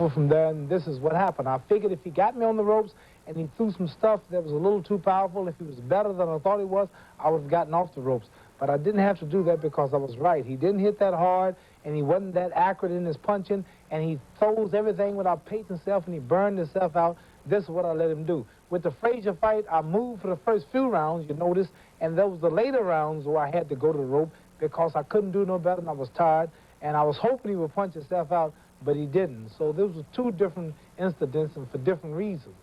from there, and this is what happened. I figured if he got me on the ropes and he threw some stuff that was a little too powerful, if he was better than I thought he was, I would have gotten off the ropes. But I didn't have to do that because I was right. He didn't hit that hard, and he wasn't that accurate in his punching, and he throws everything without pacing himself, and he burned himself out. This is what I let him do. With the Frazier fight, I moved for the first few rounds, you notice, and those were the later rounds where I had to go to the rope because I couldn't do no better and I was tired, and I was hoping he would punch himself out, but he didn't. So those were two different incidents and for different reasons.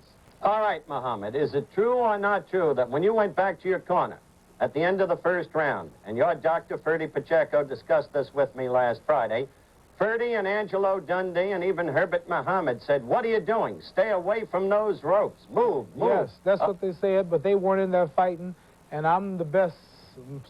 All right, Muhammad, is it true or not true that when you went back to your corner at the end of the first round, and your doctor, Ferdy Pacheco, discussed this with me last Friday, Ferdy and Angelo Dundee and even Herbert Muhammad said, what are you doing? Stay away from those ropes. Move. Yes, that's what they said, but they weren't in there fighting, and I'm the best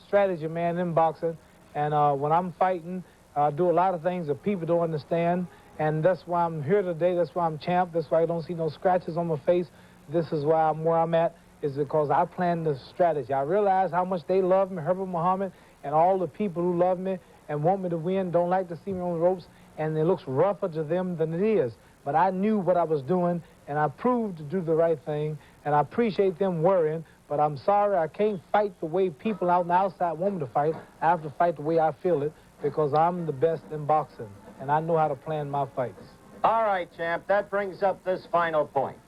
strategy man in boxing, and when I'm fighting, I do a lot of things that people don't understand, and that's why I'm here today. That's why I'm champ. That's why I don't see no scratches on my face. This is why I'm where I'm at, is because I planned the strategy. I realize how much they love me, Herbert Muhammad, and all the people who love me and want me to win don't like to see me on the ropes, and it looks rougher to them than it is. But I knew what I was doing, and I proved to do the right thing, and I appreciate them worrying, but I'm sorry I can't fight the way people out on the outside want me to fight. I have to fight the way I feel it, because I'm the best in boxing, and I know how to plan my fights. All right, champ, that brings up this final point.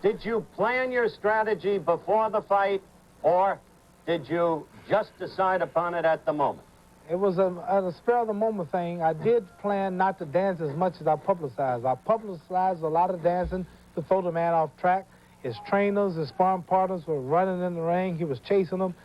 Did you plan your strategy before the fight, or did you just decide upon it at the moment? It was a spur-of-the-moment thing. I did plan not to dance as much as I publicized. I publicized a lot of dancing to throw the man off track. His trainers, his sparring partners were running in the ring. He was chasing them,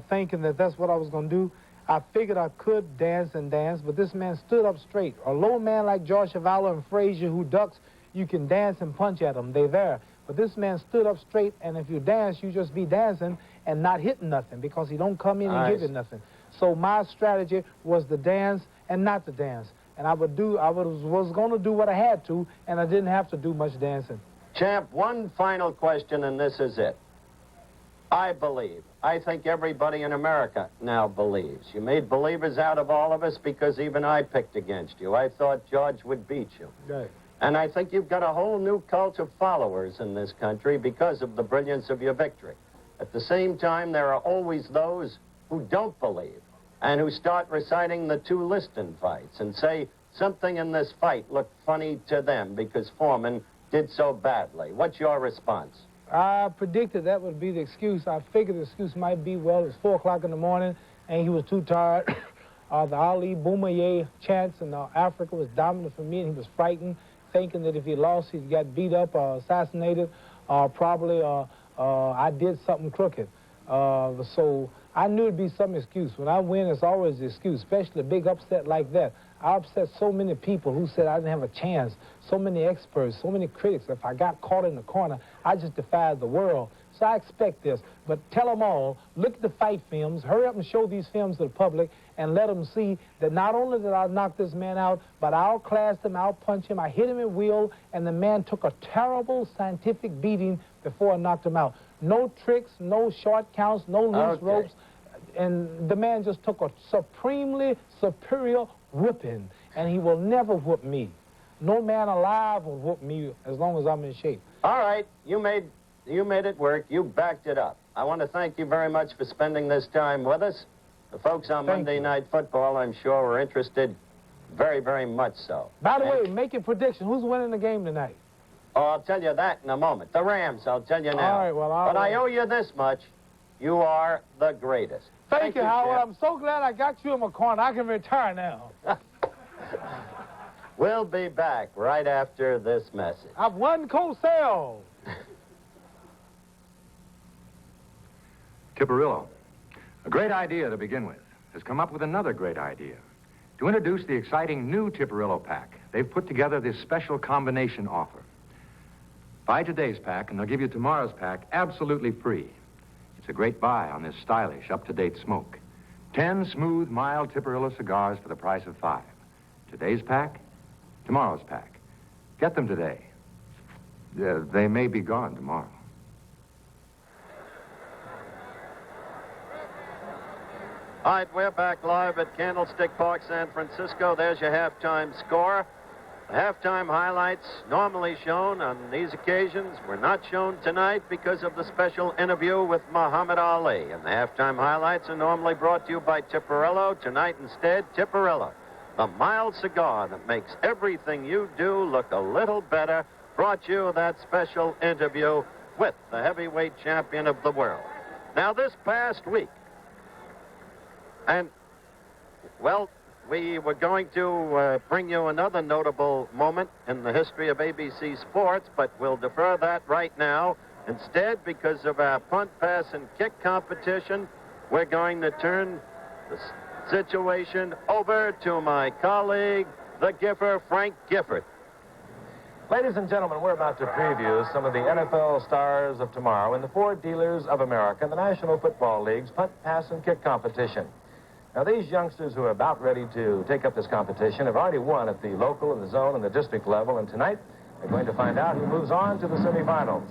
thinking that that's what I was going to do. I figured I could dance and dance, but this man stood up straight. A low man like George Chuvalo and Frazier who ducks, you can dance and punch at them. They're there. But this man stood up straight, and if you dance, you just be dancing and not hitting nothing because he don't come in and give you nothing. So my strategy was to dance and not to dance. And I was going to do what I had to, and I didn't have to do much dancing. Champ, one final question, and this is it. I think everybody in America now believes. You made believers out of all of us because even I picked against you. I thought George would beat you. Right. And I think you've got a whole new cult of followers in this country because of the brilliance of your victory. At the same time, there are always those who don't believe and who start reciting the two Liston fights and say something in this fight looked funny to them because Foreman did so badly. What's your response? I predicted that would be the excuse. I figured the excuse might be, well, it's 4 o'clock in the morning, and he was too tired. The Ali Boumaier chants in Africa was dominant for me, and he was frightened, thinking that if he lost, he'd get beat up or assassinated, or probably I did something crooked. So I knew it'd be some excuse. When I win, it's always an excuse, especially a big upset like that. I upset so many people who said I didn't have a chance, so many experts, so many critics. If I got caught in the corner, I just defied the world. So I expect this. But tell them all, look at the fight films, hurry up and show these films to the public, and let them see that not only did I knock this man out, but I outclassed him, outpunched him, I hit him at will, and the man took a terrible scientific beating before I knocked him out. No tricks, no short counts, no loose ropes. And the man just took a supremely superior whipping, and he will never whoop me. No man alive will whoop me as long as I'm in shape. All right, you made it work. You backed it up. I want to thank you very much for spending this time with us. The folks on Monday Night Football, I'm sure, were interested very, very much so. By the way, make your prediction. Who's winning the game tonight? Oh, I'll tell you that in a moment. The Rams, I'll tell you now. All right, well, but I owe you this much. You are the greatest. Thank you, Howard. Jeff. I'm so glad I got you in my corner. I can retire now. We'll be back right after this message. I've won Cosell. Tiparillo, a great idea to begin with, has come up with another great idea. To introduce the exciting new Tiparillo pack, they've put together this special combination offer. Buy today's pack, and they'll give you tomorrow's pack absolutely free. It's a great buy on this stylish, up-to-date smoke. 10 smooth, mild Tiparillo cigars for the price of 5. Today's pack, tomorrow's pack. Get them today. They may be gone tomorrow. All right, we're back live at Candlestick Park, San Francisco. There's your halftime score. The halftime highlights normally shown on these occasions were not shown tonight because of the special interview with Muhammad Ali. And the halftime highlights are normally brought to you by Tipperillo. Tonight instead, Tipperillo, the mild cigar that makes everything you do look a little better, brought you that special interview with the heavyweight champion of the world. Now, this past week, and, well, we were going to bring you another notable moment in the history of ABC Sports, but we'll defer that right now. Instead, because of our punt, pass, and kick competition, we're going to turn the situation over to my colleague, the Giffer, Frank Gifford. Ladies and gentlemen, we're about to preview some of the NFL stars of tomorrow in the Ford Dealers of America and the National Football League's punt, pass, and kick competition. Now, these youngsters who are about ready to take up this competition have already won at the local and the zone and the district level, and tonight they're going to find out who moves on to the semifinals.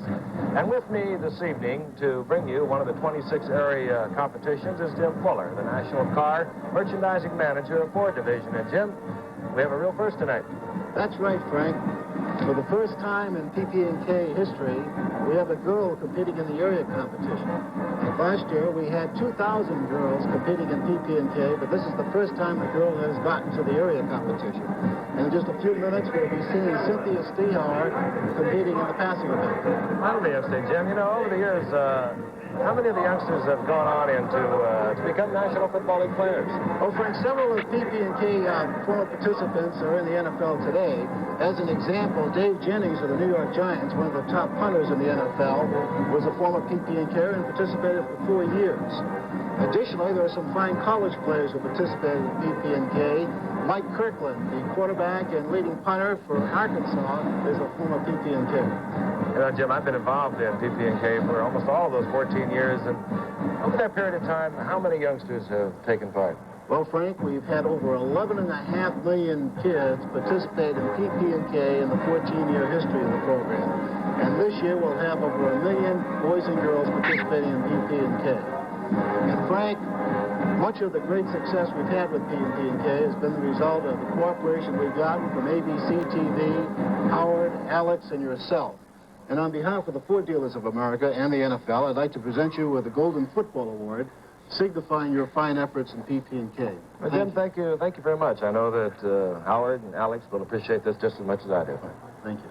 And with me this evening to bring you one of the 26 area competitions is Jim Fuller, the National Car Merchandising Manager of Ford Division. And Jim, we have a real first tonight. That's right, Frank. For the first time in PP&K history, we have a girl competing in the area competition. And last year, we had 2,000 girls competing in PP&K, but this is the first time a girl has gotten to the area competition. And in just a few minutes, we'll be seeing Cynthia Stehauer competing in the passing event. That'll be interesting, Jim. You know, over the years, how many of the youngsters have gone on into to become National Football League players? Oh, Frank, several of PP&K former participants are in the NFL today. As an example, Dave Jennings of the New York Giants, one of the top punters in the NFL, was a former PP&K and participated for 4 years. Additionally, there are some fine college players who participated in PP&K. Mike Kirkland, the quarterback and leading punter for Arkansas, is a former PP&K. You know, Jim, I've been involved in PP&K for almost all of those 14 years, and over that period of time, how many youngsters have taken part? Well, Frank, we've had over 11.5 million kids participate in PP&K in the 14-year history of the program. And this year, we'll have over 1 million boys and girls participating in PP&K. And Frank, much of the great success we've had with PP&K has been the result of the cooperation we've gotten from ABC TV, Howard, Alex, and yourself. And on behalf of the Ford Dealers of America and the NFL, I'd like to present you with the Golden Football Award, signifying your fine efforts in PP&K. Well, Jim, thank you very much. I know that Howard and Alex will appreciate this just as much as I do. Thank you.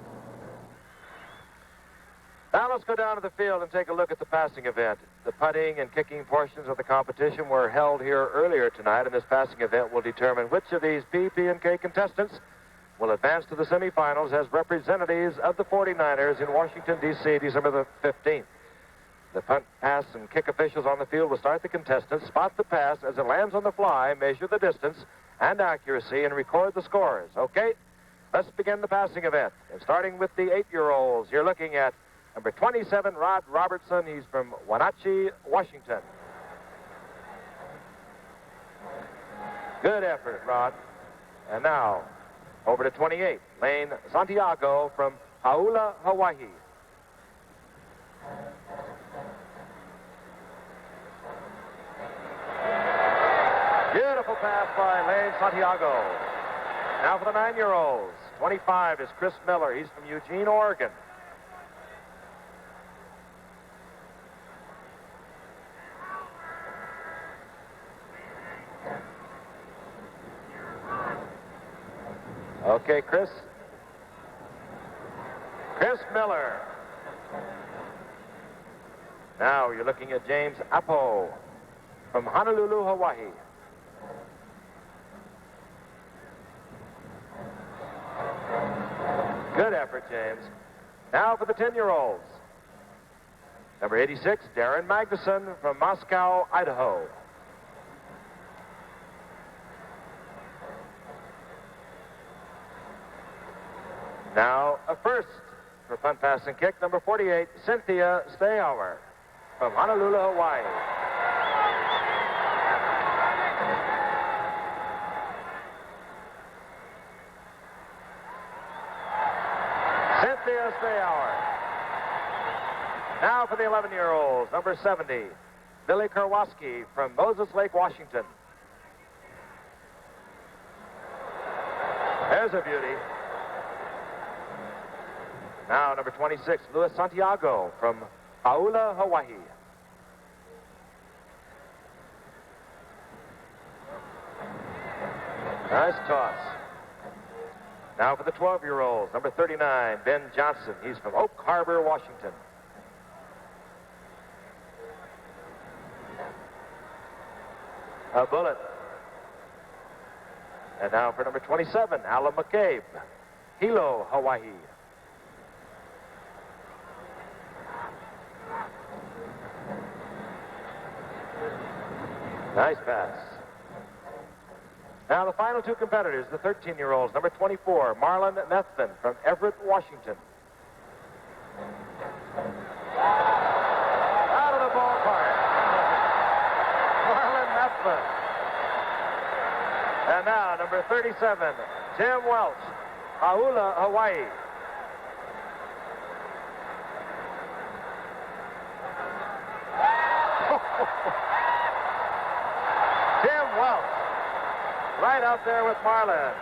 Now let's go down to the field and take a look at the passing event. The putting and kicking portions of the competition were held here earlier tonight, and this passing event will determine which of these PP&K contestants will advance to the semifinals as representatives of the 49ers in Washington, D.C., December the 15th. The punt, pass, and kick officials on the field will start the contestants, spot the pass as it lands on the fly, measure the distance and accuracy, and record the scores. Okay, let's begin the passing event. And starting with the 8-year-olds, you're looking at number 27, Rod Robertson. He's from Wenatchee, Washington. Good effort, Rod. And now, over to 28, Lane Santiago from Hauula, Hawaii. Beautiful pass by Lane Santiago. Now for the 9-year-olds. 25 is Chris Miller. He's from Eugene, Oregon. Okay, Chris Miller. Now you're looking at James Apo from Honolulu, Hawaii. Good effort, James. Now for the 10-year-olds. Number 86, Darren Magnuson from Moscow, Idaho. Now a first for punt, pass, and kick. Number 48, Cynthia Stehauer from Honolulu, Hawaii. Cynthia Stehauer. Now for the 11-year-olds, number 70, Billy Kurwoski from Moses Lake, Washington. There's a beauty. Now, number 26, Luis Santiago from Paula, Hawaii. Nice toss. Now for the 12-year-olds, number 39, Ben Johnson. He's from Oak Harbor, Washington. A bullet. And now for number 27, Alan McCabe, Hilo, Hawaii. Nice pass. Now the final two competitors, the 13-year-olds, number 24, Marlon Methvin from Everett, Washington. Out of the ballpark. Marlon Methvin. And now number 37, Tim Welch, Paula, Hawaii. Tim Welch. Right out there with Marlon.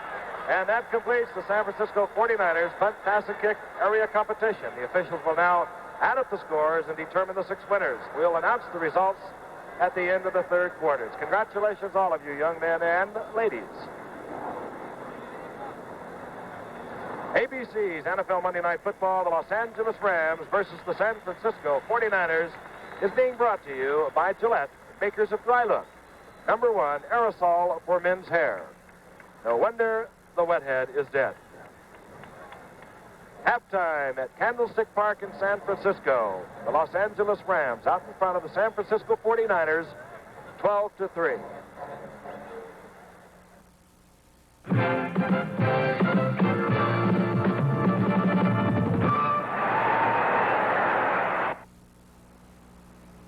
And that completes the San Francisco 49ers punt, pass, and kick area competition. The officials will now add up the scores and determine the 6 winners. We'll announce the results at the end of the third quarters. Congratulations, all of you young men and ladies. ABC's NFL Monday Night Football, the Los Angeles Rams versus the San Francisco 49ers, is being brought to you by Gillette, makers of Dry Look. Number 1, aerosol for men's hair. No wonder the wet head is dead. Halftime at Candlestick Park in San Francisco. The Los Angeles Rams out in front of the San Francisco 49ers, 12-3.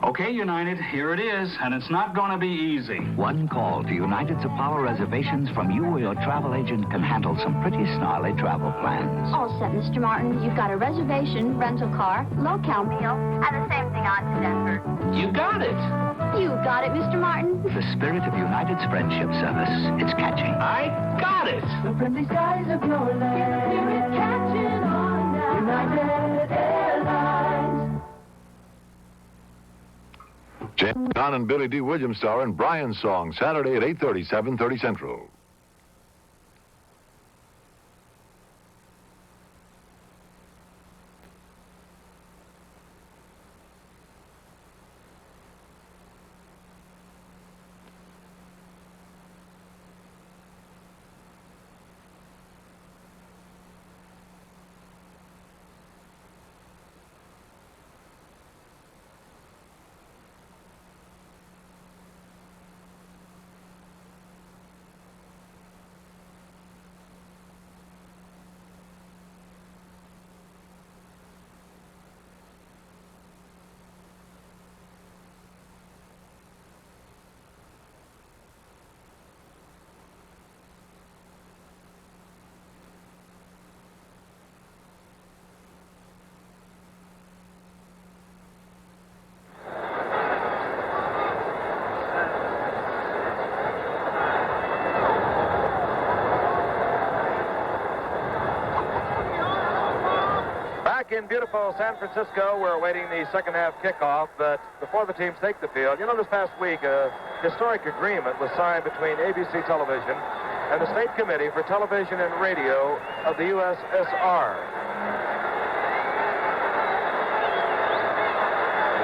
Okay, United, here it is, and it's not going to be easy. One call to United's Apollo reservations from you or your travel agent can handle some pretty snarly travel plans. All set, Mr. Martin. You've got a reservation, rental car, low-cal meal, and the same thing on to Denver. You got it. You got it, Mr. Martin. The spirit of United's friendship service. It's catching. I got it. The friendly skies of your land. Spirit catching on now. United Airlines. James Caan and Billy D. Williams star in Brian's Song, Saturday at 8:30, 7:30 Central. In beautiful San Francisco, we're awaiting the second half kickoff, but before the teams take the field, you know, this past week, a historic agreement was signed between ABC Television and the State Committee for Television and Radio of the USSR.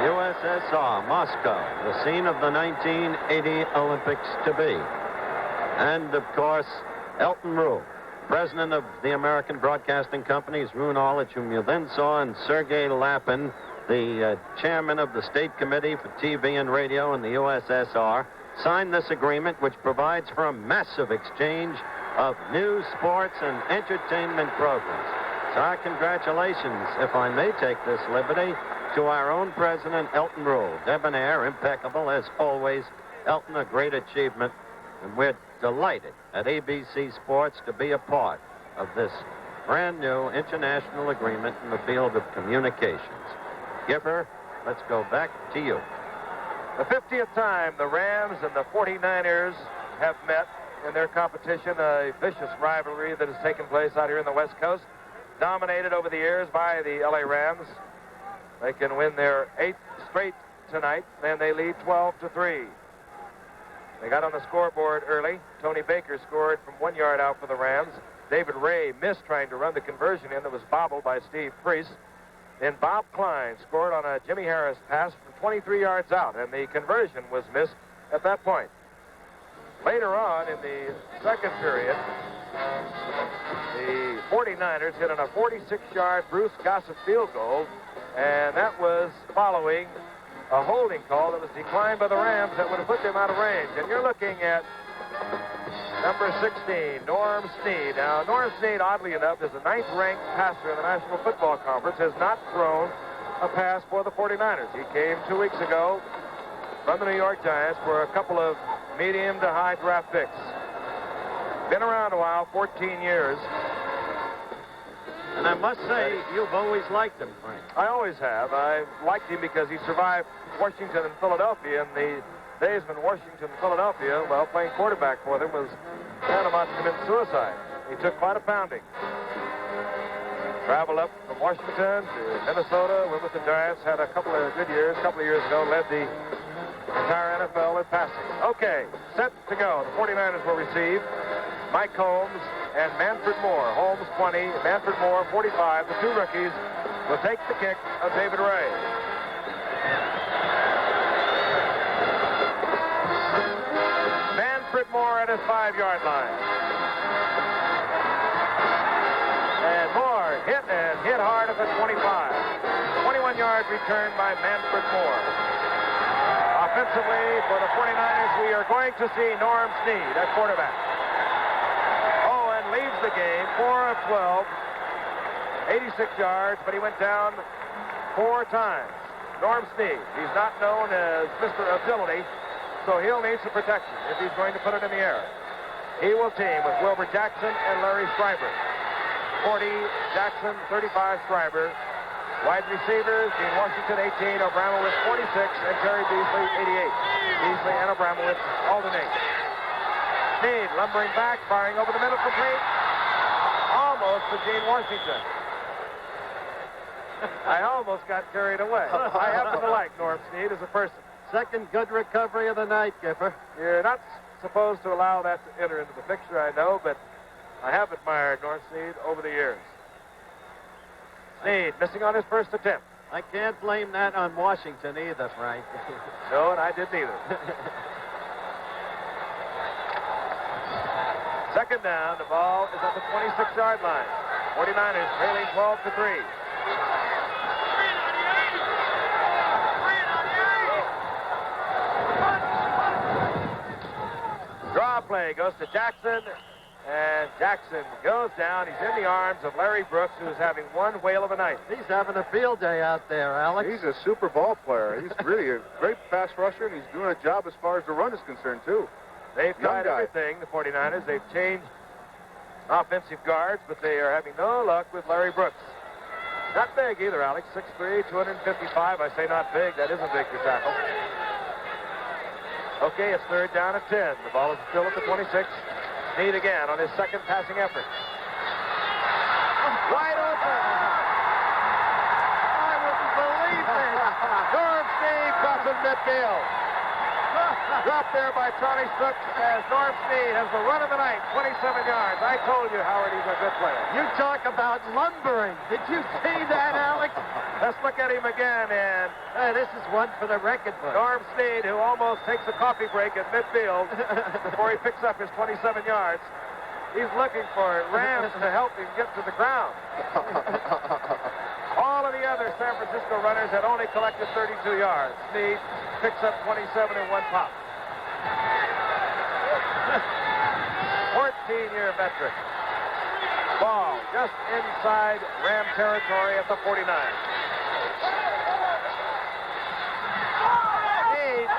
USSR, Moscow, the scene of the 1980 Olympics to be. And, of course, Elton Rule, president of the American Broadcasting Company's Roone Arledge, whom you then saw, and Sergei Lapin, the chairman of the State Committee for TV and Radio in the USSR, signed this agreement, which provides for a massive exchange of news, sports, and entertainment programs. So our congratulations, if I may take this liberty, to our own president, Elton Rule. Debonair, impeccable, as always. Elton, a great achievement, and we're delighted at ABC Sports to be a part of this brand new international agreement in the field of communications. Gipper, let's go back to you. The 50th time the Rams and the 49ers have met in their competition, a vicious rivalry that has taken place out here in the West Coast. dominated over the years by the LA Rams. They can win their 8th straight tonight, then they lead 12-3. They got on the scoreboard early. Tony Baker scored from 1 yard out for the Rams. David Ray missed trying to run the conversion in that was bobbled by Steve Priest. Then Bob Klein scored on a Jimmy Harris pass from 23 yards out, and the conversion was missed at that point. Later on in the second period, the 49ers hit on a 46-yard Bruce Gossett field goal, and that was following a holding call that was declined by the Rams that would have put them out of range. And you're looking at number 16, Norm Snead. Now, Norm Snead, oddly enough, is the 9th-ranked passer in the National Football Conference, has not thrown a pass for the 49ers. He came 2 weeks ago from the New York Giants for a couple of medium to high draft picks. Been around a while, 14 years. And I must say, you've always liked him, Frank. I always have. I liked him because he survived Washington and Philadelphia. In the days when Washington and Philadelphia, well, playing quarterback for them was tantamount to commit suicide. He took quite a pounding. Traveled up from Washington to Minnesota, went with the Giants, had a couple of good years. A couple of years ago, led the entire NFL in passing. Okay, set to go. The 49ers will receive Mike Holmes and Manfred Moore. Holmes 20, Manfred Moore 45. The two rookies will take the kick of David Ray. Manfred Moore at his 5-yard line. And Moore hit hard at the 25. 21-yard return by Manfred Moore. Offensively, for the 49ers, we are going to see Norm Snead at quarterback. Owen leads the game, 4 of 12, 86 yards, but he went down 4 times. Norm Snead, he's not known as Mr. Agility, so he'll need some protection if he's going to put it in the air. He will team with Wilbur Jackson and Larry Schreiber. 40, Jackson, 35, Schreiber. Wide receivers, Gene Washington, 18, Abramowitz, 46, and Terry Beasley, 88. Beasley and Abramowitz alternate. Snead lumbering back, firing over the middle, complete. Almost to Gene Washington. I almost got carried away. I happen to like Norm Snead as a person. Second good recovery of the night, Gipper. You're not supposed to allow that to enter into the picture, I know, but I have admired Norm Snead over the years. Snead missing on his first attempt. I can't blame that on Washington either, Frank. No, and I didn't either. Second down, the ball is at the 26-yard line. 49ers trailing 12-3. Draw play goes to Jackson. And Jackson goes down. He's in the arms of Larry Brooks, who's having one whale of a night. He's having a field day out there, Alex. He's a super ball player. He's really a great pass rusher, and he's doing a job as far as the run is concerned, too. They've tried everything, the 49ers. They've changed offensive guards, but they are having no luck with Larry Brooks. Not big either, Alex. 6'3", 255. I say not big. That isn't big to tackle. Okay, it's third down at 10. The ball is still at the 26. Snead again on his second passing effort. Wide open. I wouldn't believe it. Norm Snead crosses midfield. Dropped there by Charlie Strook as Norm Snead has the run of the night, 27 yards. I told you, Howard, he's a good player. You talk about lumbering. Did you see that, Alex? Let's look at him again, and this is one for the record book. Norm Snead, who almost takes a coffee break at midfield before he picks up his 27 yards. He's looking for Rams to help him get to the ground. All of the other San Francisco runners had only collected 32 yards. Snead picks up 27 in one pop. 14-year veteran. Ball just inside Ram territory at the 49. Snead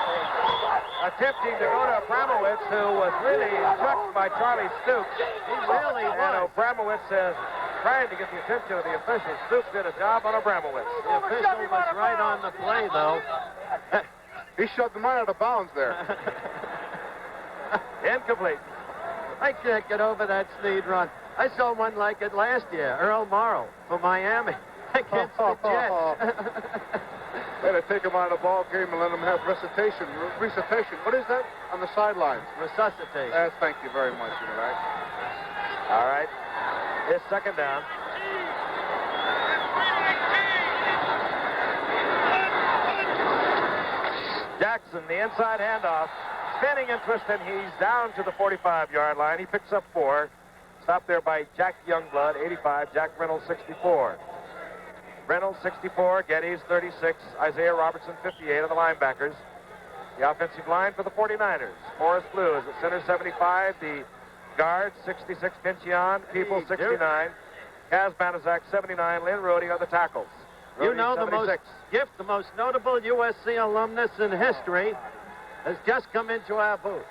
attempting to go to Abramowitz, who was really struck by Charlie Stoops. He really was. And Abramowitz is trying to get the attention of the officials. Stoops did a job on Abramowitz. The official was right on the play, though. He shoved him right out of bounds there. Incomplete. I can't get over that Snead run. I saw one like it last year, Earl Morrall for Miami against the Jets. Better take him out of the ball game and let him have recitation. Recitation. What is that? On the sidelines. Resuscitation. Thank you very much. You know that. All right. It's second down. Jackson, the inside handoff. Spinning and twisting. He's down to the 45-yard line. He picks up 4. Stopped there by Jack Youngblood, 85. Jack Reynolds, 64. Reynolds, 64. Geddes, 36. Isaiah Robertson, 58 of the linebackers. The offensive line for the 49ers. Morris Blue is at center, 75. The guards, 66. Pincion. People, 69. Kaz Banaszak, 79. Lynn Rohde are the tackles. You Rohde, know, 76. the most notable USC alumnus in history has just come into our booth.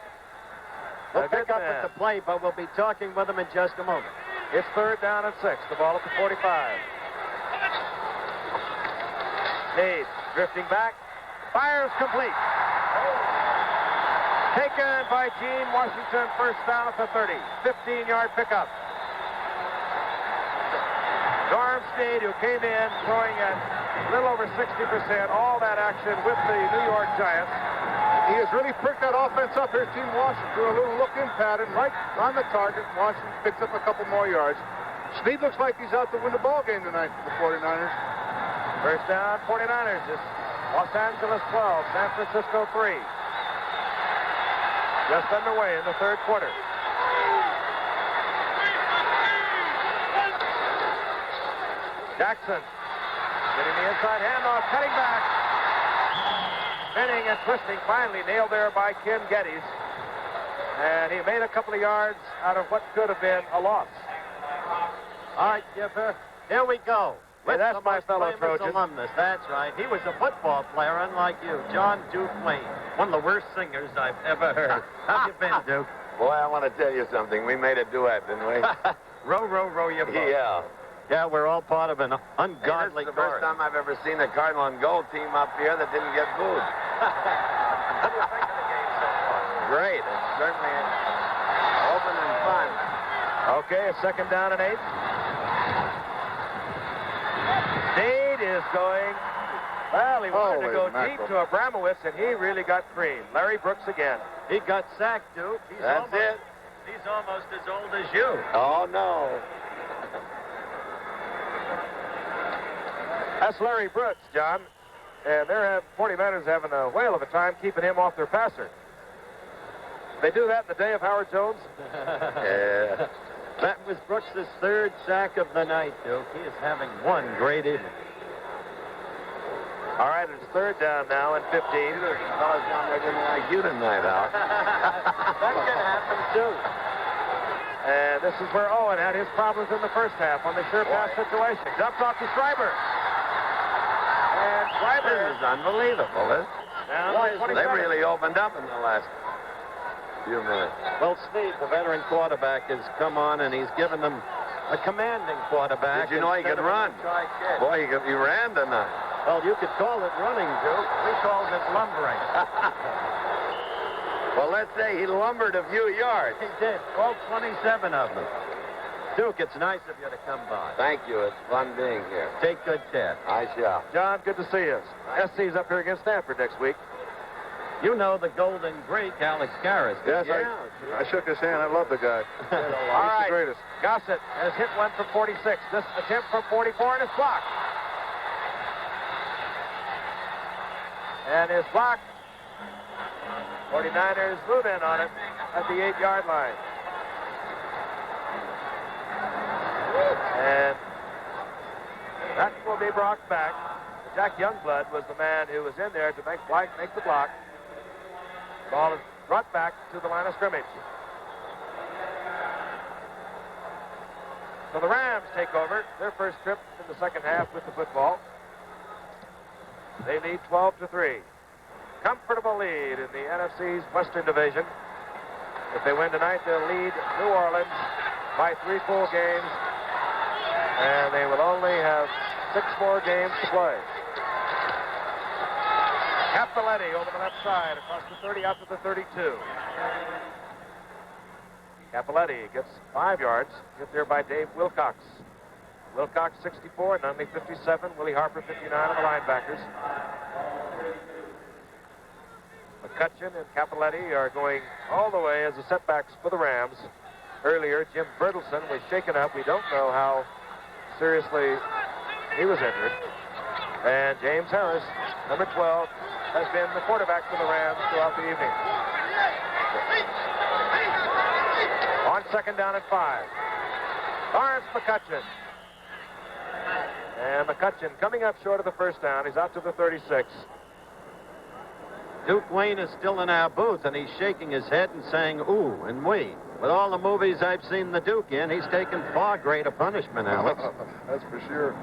We'll pick up at the play, but we'll be talking with him in just a moment. It's third down and 6. The ball at the 45. Nade drifting back. Fires complete. Taken by Gene Washington. First down at the 30. 15-yard pickup. Norm Snead, who came in throwing at a little over 60%, all that action with the New York Giants. He has really pricked that offense up. Here's Gene Washington threw a little look-in pattern right on the target. Washington picks up a couple more yards. Snead looks like he's out to win the ball game tonight for the 49ers. First down, 49ers. It's Los Angeles 12, San Francisco 3. Just underway in the third quarter. Jackson getting the inside handoff, cutting back. Spinning and twisting, finally nailed there by Ken Geddes. And he made a couple of yards out of what could have been a loss. All right, Gipper, here we go. Hey, that's my fellow famous Trojan. alumnus, that's right. He was a football player, unlike you, John Duke Wayne. One of the worst singers I've ever heard. How you been, Duke? Boy, I want to tell you something. We made a duet, didn't we? Row, row, row your boat. Yeah. Yeah, we're all part of an Hey, ungodly this is the first time I've ever seen a Cardinal and Gold team up here that didn't get booed. What do you think of the game so far? Great. It's certainly open and fun. Okay, a second down and 8. Dade is going, well, he wanted to go deep to Abramowitz, and he really got creamed. Larry Brooks again. He got sacked, Duke. That's it. He's almost as old as you. Oh, no. That's Larry Brooks, John. And they're 49ers having a whale of a time keeping him off their passer. They do that in the day of Howard Jones? Yeah. That was Brooks' third sack of the night, Duke. He is having one great evening. All right, it's third down now and 15. Fellas down there didn't like you tonight, Al. That can happen, too. And this is where Owen had his problems in the first half on the sure pass situation. Dumps off to Schreiber. And Schreiber This is unbelievable, isn't it? They really opened up in the last few minutes. Well, Steve, the veteran quarterback, has come on, and he's given them a commanding quarterback. Did you know he could run? Boy, he ran tonight. Well, you could call it running, Duke. We called it lumbering. Well, let's say he lumbered a few yards. He did. 27 of them. Duke, it's nice of you to come by. Thank you. It's fun being here. Take good care. I shall. John, good to see you. SC's up here against Stanford next week. You know the Golden Greek, Alex Karras. Yes, I shook his hand. I love the guy. All right. He's the greatest. Gossett has hit one from 46. This attempt from 44, and it's blocked. And his block. 49ers move in on it at the 8-yard line. And that will be brought back. Jack Youngblood was the man who was in there to make the block. Ball is brought back to the line of scrimmage. So the Rams take over their first trip in the second half with the football. They lead 12-3. Comfortable lead in the NFC's Western Division. If they win tonight, they'll lead New Orleans by 3 full games. And they will only have 6 more games to play. Cappelletti over the left side across the 30 out to the 32. Capoletti gets 5 yards, hit there by Dave Wilcox. Wilcox 64, Nunley 57, Willie Harper 59 on the linebackers. McCutcheon and Capoletti are going all the way as the setbacks for the Rams. Earlier, Jim Bertelson was shaken up. We don't know how seriously he was injured. And James Harris, number 12, has been the quarterback for the Rams throughout the evening. On second down and 5. Lawrence McCutcheon. And McCutcheon coming up short of the first down. He's out to the 36. Duke Wayne is still in our booth, and he's shaking his head and saying, ooh, and we. With all the movies I've seen the Duke in, he's taken far greater punishment, Alex. That's for sure.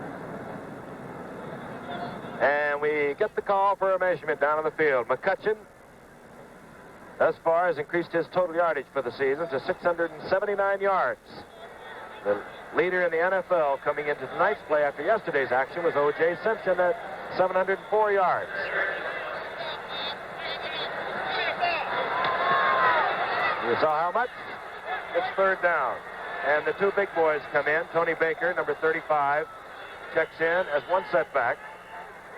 And we get the call for a measurement down on the field. McCutcheon, thus far, has increased his total yardage for the season to 679 yards. The leader in the NFL coming into tonight's play after yesterday's action was O.J. Simpson at 704 yards. You saw how much? It's third down. And the two big boys come in. Tony Baker, number 35, checks in as one setback.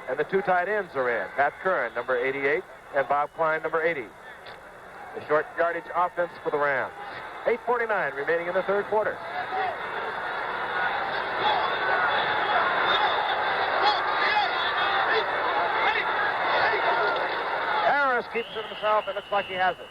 And the two tight ends are in. Pat Curran, number 88, and Bob Klein, number 80. The short yardage offense for the Rams. 8:49 remaining in the third quarter. Harris keeps it himself. It looks like he has it.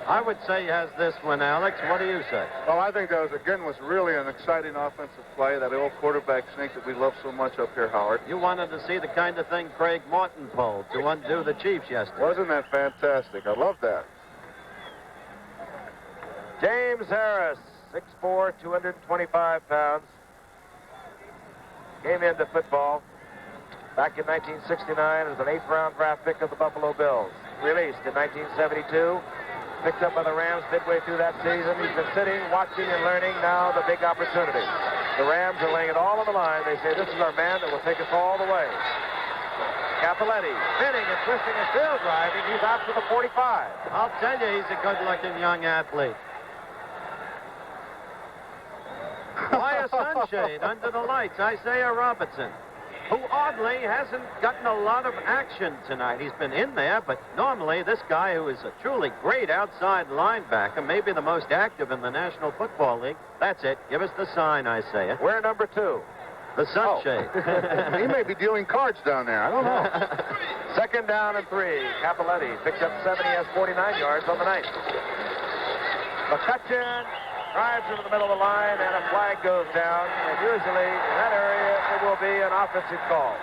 I would say he has this one, Alex. What do you say? Well, I think that was really an exciting offensive play, that old quarterback sneak that we love so much up here, Howard. You wanted to see the kind of thing Craig Morton pulled to undo the Chiefs yesterday. Wasn't that fantastic? I love that. James Harris, 6'4", 225 pounds. Came into football back in 1969 as an 8th-round draft pick of the Buffalo Bills. Released in 1972. Picked up by the Rams midway through that season. He's been sitting, watching, and learning. Now the big opportunity. The Rams are laying it all on the line. They say, this is our man that will take us all the way. Capoletti spinning and twisting and still driving. He's out to the 45. I'll tell you, he's a good-looking young athlete. Why a sunshade under the lights? Isaiah Robertson, who oddly hasn't gotten a lot of action tonight. He's been in there, but normally this guy, who is a truly great outside linebacker, maybe the most active in the National Football League. That's it. Give us the sign, Isaiah. We're number 2. The sunshade. Oh. He may be dealing cards down there. I don't know. Second down and 3. Capoletti picks up 70, has 49 yards on the night. McCutcheon drives into the middle of the line, and a flag goes down. And usually in that area, it will be an offensive call.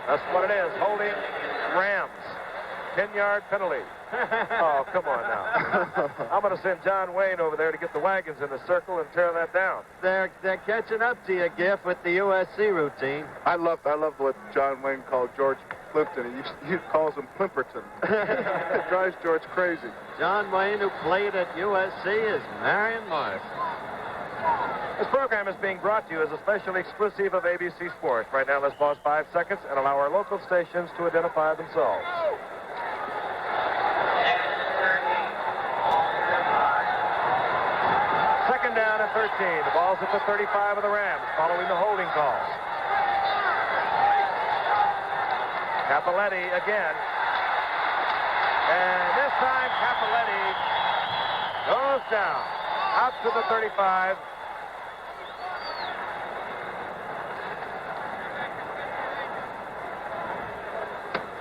That's what it is. Holding Rams. 10-yard penalty. Oh, come on now. I'm going to send John Wayne over there to get the wagons in the circle and tear that down. They're catching up to you, Giff, with the USC routine. I love what John Wayne called George Plimpton. He calls him Plimperton. It drives George crazy. John Wayne, who played at USC, is Marion Morris. This program is being brought to you as a special exclusive of ABC Sports. Right now, let's pause 5 seconds and allow our local stations to identify themselves. Second down and 13. The ball's at the 35 of the Rams, following the holding call. Capoletti again. And this time, Capoletti goes down, out to the 35.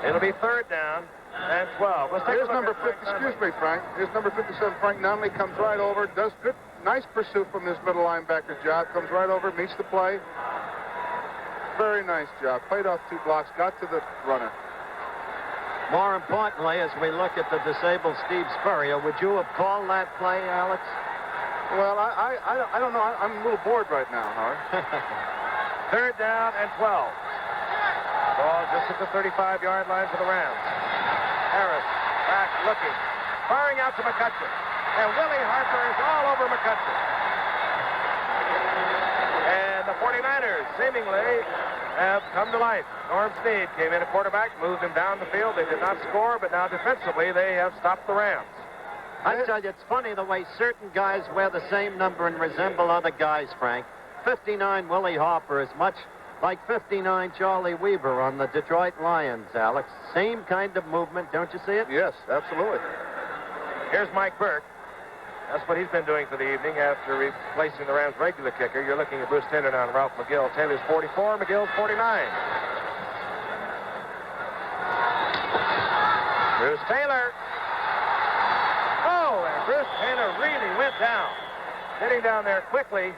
It'll be third down and 12. Here's number 50. Excuse me, Frank. Here's number 57. Frank Nunley comes right over, does good, nice pursuit from this middle linebacker job. Comes right over, meets the play. Very nice job. Played off 2 blocks, got to the runner. More importantly, as we look at the disabled Steve Spurrier, would you have called that play, Alex? Well, I don't know. I'm a little bored right now, Howard. Third down and 12. Ball just at the 35-yard line for the Rams. Harris back looking, firing out to McCutcheon. And Willie Harper is all over McCutcheon. And the 49ers seemingly have come to life. Norm Snead came in at quarterback, moved him down the field. They did not score, but now defensively they have stopped the Rams. I tell you, it's funny the way certain guys wear the same number and resemble other guys, Frank. 59 Willie Harper is much like 59 Charlie Weaver on the Detroit Lions, Alex. Same kind of movement, don't you see it? Yes, absolutely. Here's Mike Burke. That's what he's been doing for the evening after replacing the Rams' regular kicker. You're looking at Bruce Taylor now and Ralph McGill. Taylor's 44, McGill's 49. Bruce Taylor. Oh, and Bruce Taylor really went down. Getting down there quickly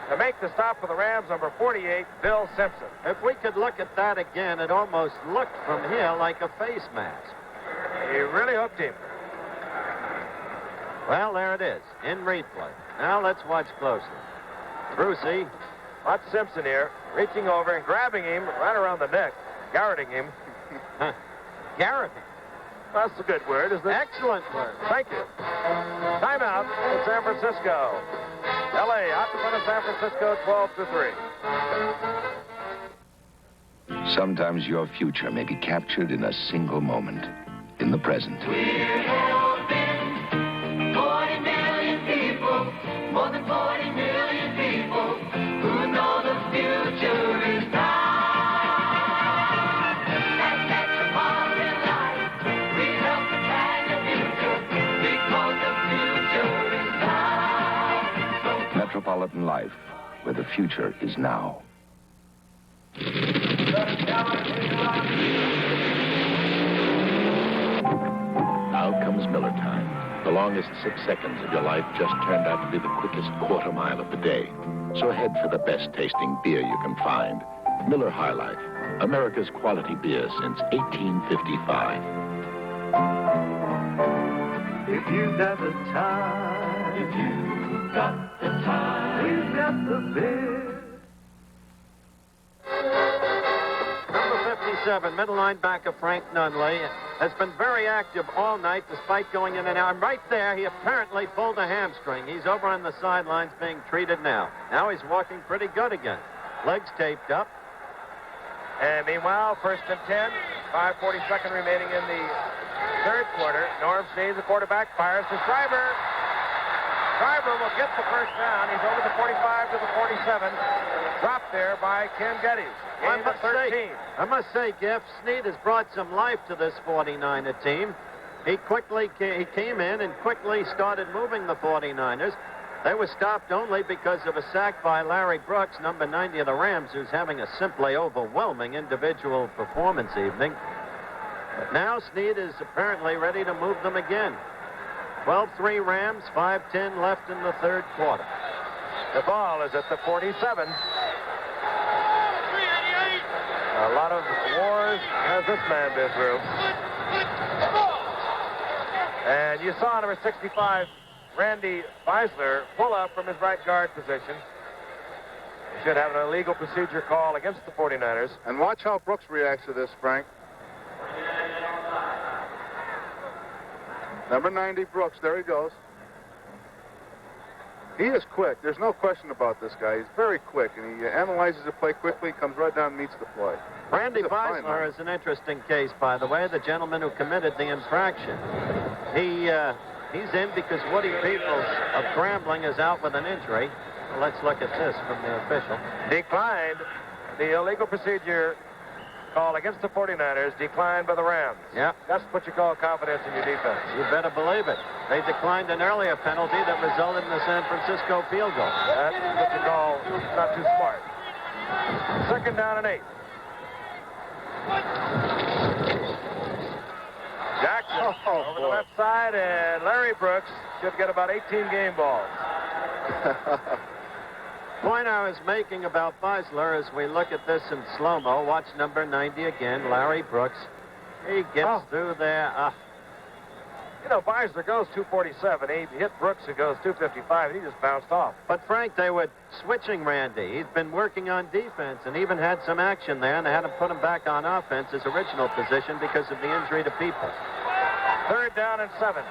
to make the stop for the Rams, number 48, Bill Simpson. If we could look at that again, it almost looked from here like a face mask. He really hooked him. Well, there it is, in replay. Now let's watch closely. Brucey. Watch Simpson here, reaching over and grabbing him right around the neck, garroting him. Garroting? That's a good word, isn't it? Excellent word. Thank you. Timeout in San Francisco. L.A. out in front of San Francisco, 12-3. Sometimes your future may be captured in a single moment, in the present. We're helping 40 million people, more than 40 million people who know the future is now. At Metropolitan Life, we help to plan the future because the future is now. Metropolitan Life, where the future is now. Now comes Miller time. The longest 6 seconds of your life just turned out to be the quickest quarter mile of the day. So head for the best tasting beer you can find. Miller High Life, America's quality beer since 1855. If you got the time, if you got the time, we've got the beer. Number 57, middle linebacker Frank Nunley, has been very active all night despite going in and out. And right there, he apparently pulled a hamstring. He's over on the sidelines being treated now. Now he's walking pretty good again. Legs taped up. And meanwhile, 1st and 10, 5:42 remaining in the third quarter. Norm Snead, the quarterback, fires to Schreiber. Schreiber will get the first down. He's over the 45 to the 47. Dropped there by Ken Geddes. Gain of 13. I must say, Jeff, Snead has brought some life to this 49er team. He came in and quickly started moving the 49ers. They were stopped only because of a sack by Larry Brooks, number 90 of the Rams, who's having a simply overwhelming individual performance evening. But now Snead is apparently ready to move them again. 12-3 Rams, 5:10 left in the third quarter. The ball is at the 47. A lot of wars has this man been through. And you saw number 65, Randy Weisler, pull up from his right guard position. He should have an illegal procedure call against the 49ers. And watch how Brooks reacts to this, Frank. Number 90, Brooks. There he goes. He is quick. There's no question about this guy. He's very quick, and he analyzes the play quickly, comes right down and meets the play. Randy Weisler is an interesting case, by the way, the gentleman who committed the infraction. He's in because Woody Peoples of Grambling is out with an injury. Well, let's look at this from the official. Declined the illegal procedure call against the 49ers, declined by the Rams. Yeah. That's what you call confidence in your defense. You better believe it. They declined an earlier penalty that resulted in the San Francisco field goal. That's what you call not too smart. 2nd down and 8. Jackson over the left side, and Larry Brooks should get about 18 game balls. Point I was making about Weisler as we look at this in slow-mo, watch number 90 again, Larry Brooks. He gets through there. You know, Weisler goes 247. He hit Brooks, who goes 255, and he just bounced off. But, Frank, they were switching Randy. He's been working on defense and even had some action there, and they had to put him back on offense, his original position, because of the injury to Peoples. 3rd down and 7.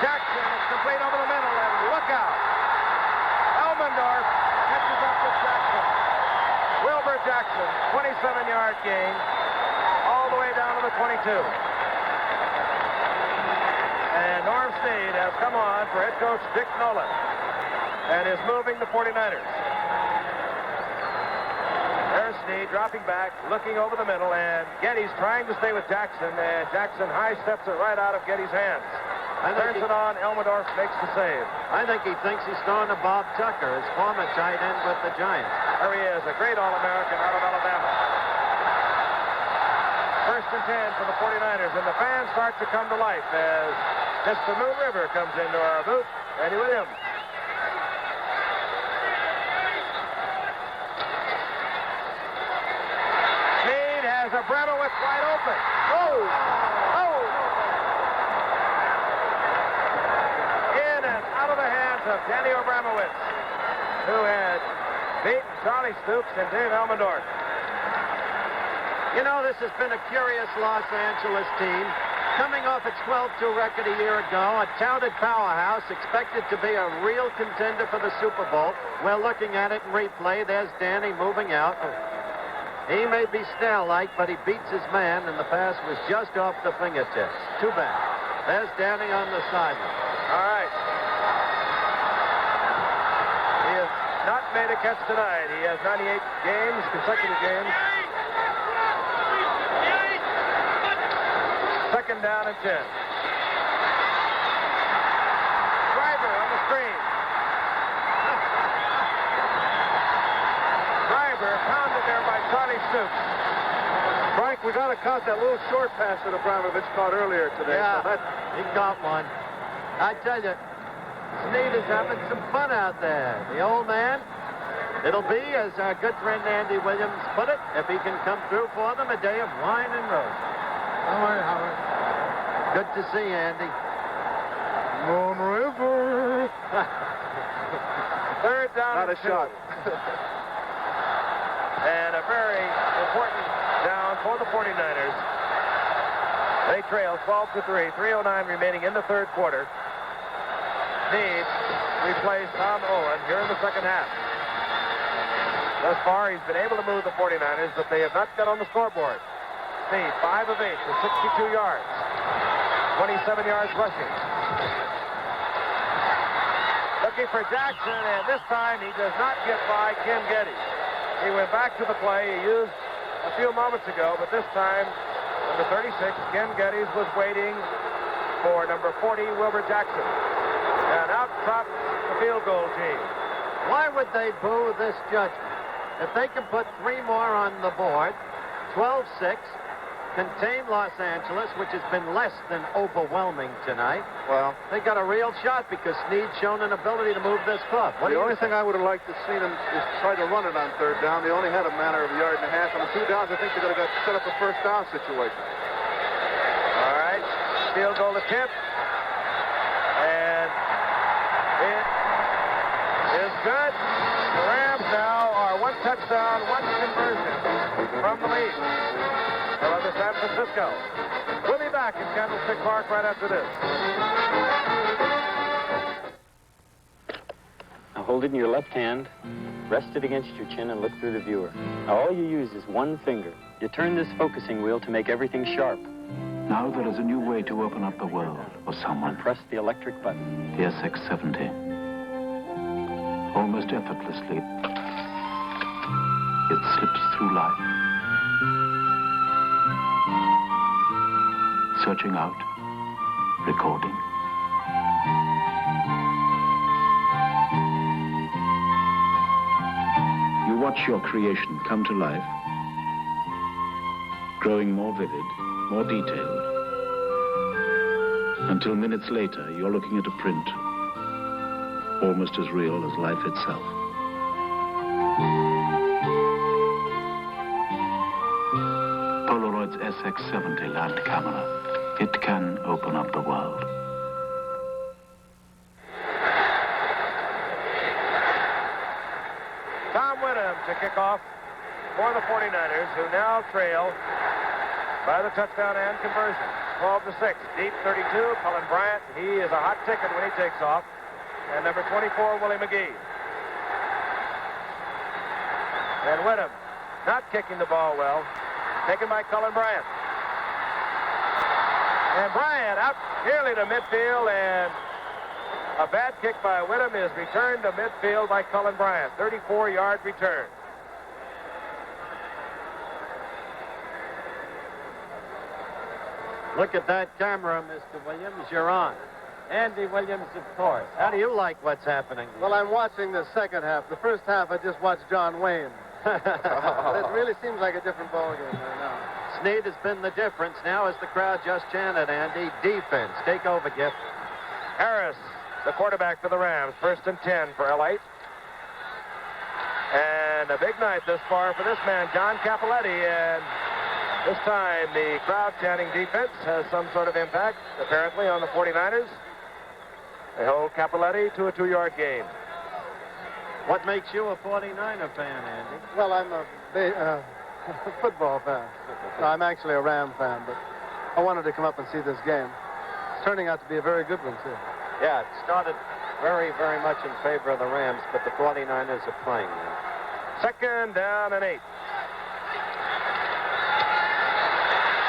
Jackson is complete over the middle, and look out. Elmendorf catches up with Jackson. 7-yard gain all the way down to the 22. And Norm Snead has come on for head coach Dick Nolan and is moving the 49ers. There's Snead dropping back, looking over the middle, and Geddes trying to stay with Jackson, and Jackson high steps it right out of Geddes' hands. Turns it on, Elmendorf makes the save. I think he thinks he's throwing to Bob Tucker, his former tight end with the Giants. There he is, a great All-American out of Alabama. First and 10 for the 49ers, and the fans start to come to life as Mr. Moon River comes into our booth. Randy Williams. Snead has Abramowitz wide open. Oh! Oh! In and out of the hands of Danny Abramowitz, who had beaten Charlie Stoops and Dave Elmendorf. You know, this has been a curious Los Angeles team. Coming off its 12-2 record a year ago, a touted powerhouse, expected to be a real contender for the Super Bowl. We're looking at it in replay. There's Danny moving out. He may be Snell-like, but he beats his man, and the pass was just off the fingertips. Too bad. There's Danny on the sideline. All right. He has not made a catch tonight. He has 98 games, consecutive games. Second down and 10. Driver on the screen. Driver pounded there by Charlie Stoops. Frank, we got to count that little short pass that Abramovich caught earlier today. Yeah, So he got one. I tell you, Snead is having some fun out there. The old man, it'll be, as our good friend Andy Williams put it, if he can come through for them, a day of wine and roses. Don't worry, Howard. Good to see you, Andy. Moon River. Third down Not and a 2. shot. And a very important down for the 49ers. They trail 12-3. 3:09 remaining in the third quarter. Snead replaced Tom Owen here in the second half. Thus far, he's been able to move the 49ers, but they have not got on the scoreboard. Snead, 5 of 8 for 62 yards. 27 yards rushing. Looking for Jackson, and this time he does not get by Ken Geddes. He went back to the play he used a few moments ago, but this time, number 36, Ken Geddes was waiting for number 40, Wilbur Jackson. And out trots the field goal team. Why would they boo this judgment? If they can put 3 more on the board, 12-6, contain Los Angeles, which has been less than overwhelming tonight. Well, they got a real shot because Snead's shown an ability to move this club. The only thing I would have liked to see them is try to run it on third down. They only had a matter of a yard and a half. On the 2 downs, I think they could have set up a first down situation. All right, field goal attempt. And it is good. The Rams now are 1 touchdown, 1 conversion from the lead. They're under San Francisco. We'll be back in Candlestick Park right after this. Now hold it in your left hand, rest it against your chin, and look through the viewer. Now all you use is one finger. You turn this focusing wheel to make everything sharp. Now there is a new way to open up the world for someone. Press the electric button. The SX70. Almost effortlessly, it slips through life. Searching out, recording. You watch your creation come to life, growing more vivid, more detailed, until minutes later you're looking at a print almost as real as life itself. Polaroid's SX70 land camera. It can open up the world. Tom Whittam to kick off for the 49ers, who now trail by the touchdown and conversion. 12-6. Deep 32, Cullen Bryant. He is a hot ticket when he takes off. And number 24, Willie McGee. And Whittam not kicking the ball well. taken by Cullen Bryant. And Bryant out nearly to midfield, and a bad kick by Whittam is returned to midfield by Cullen Bryant. 34-yard return. Look at that camera, Mr. Williams. You're on. Andy Williams, of course. How do you like what's happening? Well, I'm watching the second half. The first half, I just watched John Wayne. But it really seems like a different ballgame right now. Snead has been the difference. Now as the crowd just chanted, Andy, defense. Take over, Giff. Harris, the quarterback for the Rams. 1st and 10 for L8. And a big night this far for this man, John Cappelletti. And this time the crowd chanting defense has some sort of impact, apparently, on the 49ers. They hold Cappelletti to a 2-yard gain. What makes you a 49er fan, Andy? Well, I'm a football fan. No, I'm actually a Ram fan, but I wanted to come up and see this game. It's turning out to be a very good one, too. Yeah, it started very, very much in favor of the Rams, but the 49ers are playing now. 2nd down and 8.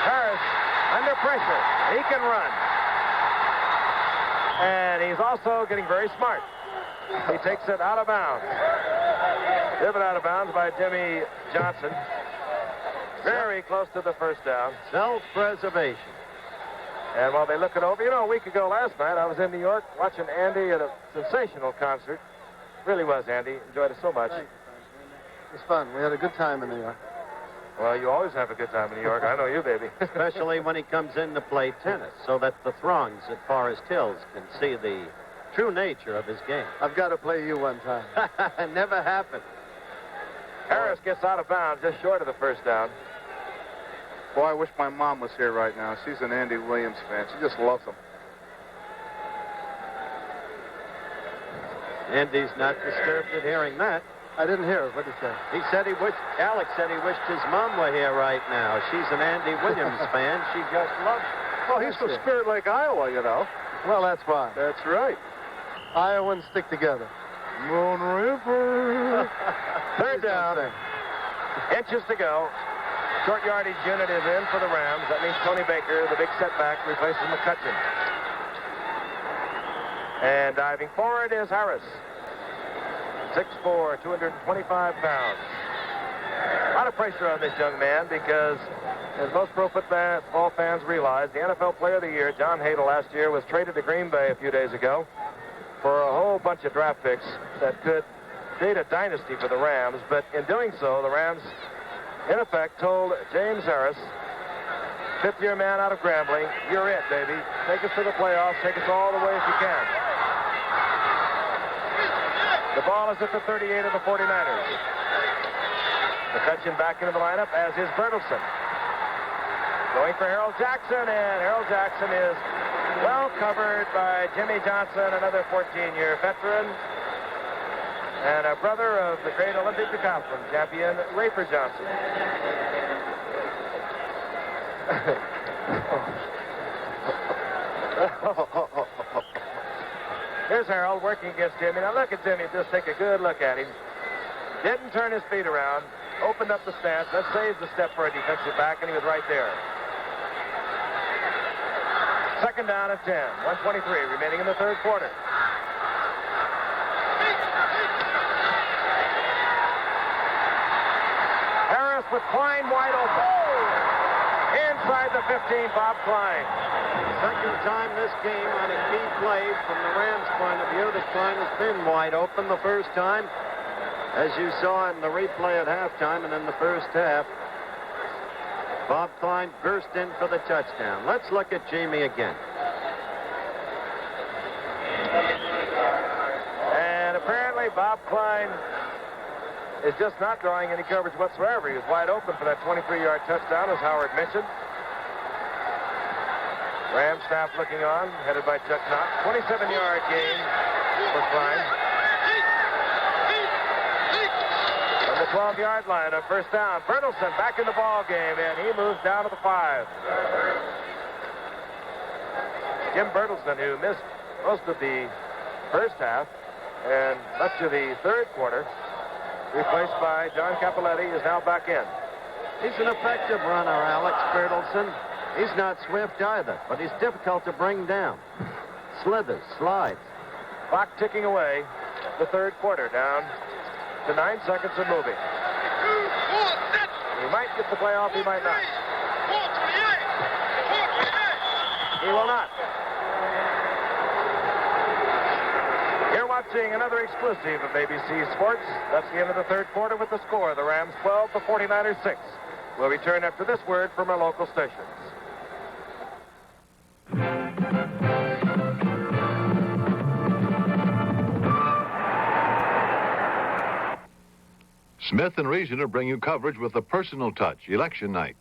Harris under pressure. He can run. And he's also getting very smart. He takes it out of bounds. Driven out of bounds by Jimmy Johnson. Very close to the first down. Self-preservation. And while they look it over, you know, a week ago last night, I was in New York watching Andy at a sensational concert. Really was, Andy. Enjoyed it so much. Thank you. It was fun. We had a good time in New York. Well, you always have a good time in New York. I know you, baby. Especially when he comes in to play tennis, so that the throngs at Forest Hills can see the true nature of his game. I've got to play you one time. Never happened. Harris gets out of bounds just short of the first down. Boy, I wish my mom was here right now. She's an Andy Williams fan. She just loves him. Andy's not disturbed at hearing that. I didn't hear it. What did he say? He said Alex said he wished his mom were here right now. She's an Andy Williams fan. She just loves him. Well, he's from Spirit Lake, Iowa, you know. Well, that's why. That's right. Iowans stick together. Moon River. 3rd down. Inches to go. Short yardage unit is in for the Rams. That means Tony Baker, the big setback, replaces McCutcheon. And diving forward is Harris. 6'4", 225 pounds. A lot of pressure on this young man because, as most pro football fans realize, the NFL Player of the Year, John Hadle, last year was traded to Green Bay a few days ago for a whole bunch of draft picks that could create a dynasty for the Rams. But in doing so, the Rams, in effect, told James Harris, 5th-year man out of Grambling, you're it, baby. Take us to the playoffs. Take us all the way if you can. The ball is at the 38 of the 49ers. McCutcheon back into the lineup, as is Bertelsen. Going for Harold Jackson, and Harold Jackson is well covered by Jimmy Johnson, another 14-year veteran, and a brother of the great Olympic decathlon champion, Rafer Johnson. Here's Harold working against Jimmy. Now look at Jimmy. Just take a good look at him. Didn't turn his feet around. Opened up the stance. That saves the step for a defensive back, and he was right there. 2nd down and 10. 1:23 remaining in the 3rd quarter. Harris with Klein wide open. Inside the 15, Bob Klein. Second time this game on a key play from the Rams' point of view that Klein has been wide open. The first time, as you saw in the replay at halftime and in the first half, Bob Klein burst in for the touchdown. Let's look at Jamie again. And apparently Bob Klein is just not drawing any coverage whatsoever. He was wide open for that 23-yard touchdown, as Howard mentioned. Ram staff looking on, headed by Chuck Knox. 27-yard gain for Klein. From the 12-yard line on 1st down, Bertelsen back in the ball game, and he moves down to the 5. Jim Bertelsen, who missed most of the first half and much of the 3rd quarter, replaced by John Cappelletti, is now back in. He's an effective runner, Alex Bertelson. He's not swift either, but he's difficult to bring down. Slithers, slides. Clock ticking away. The third quarter down to 9 seconds and moving. He might get the playoff, he might not. He will not. You're watching another exclusive of ABC Sports. That's the end of the third quarter with the score. The Rams 12, the 49ers 6. We'll return after this word from our local stations. Smith and Reasoner bring you coverage with the personal touch, election night.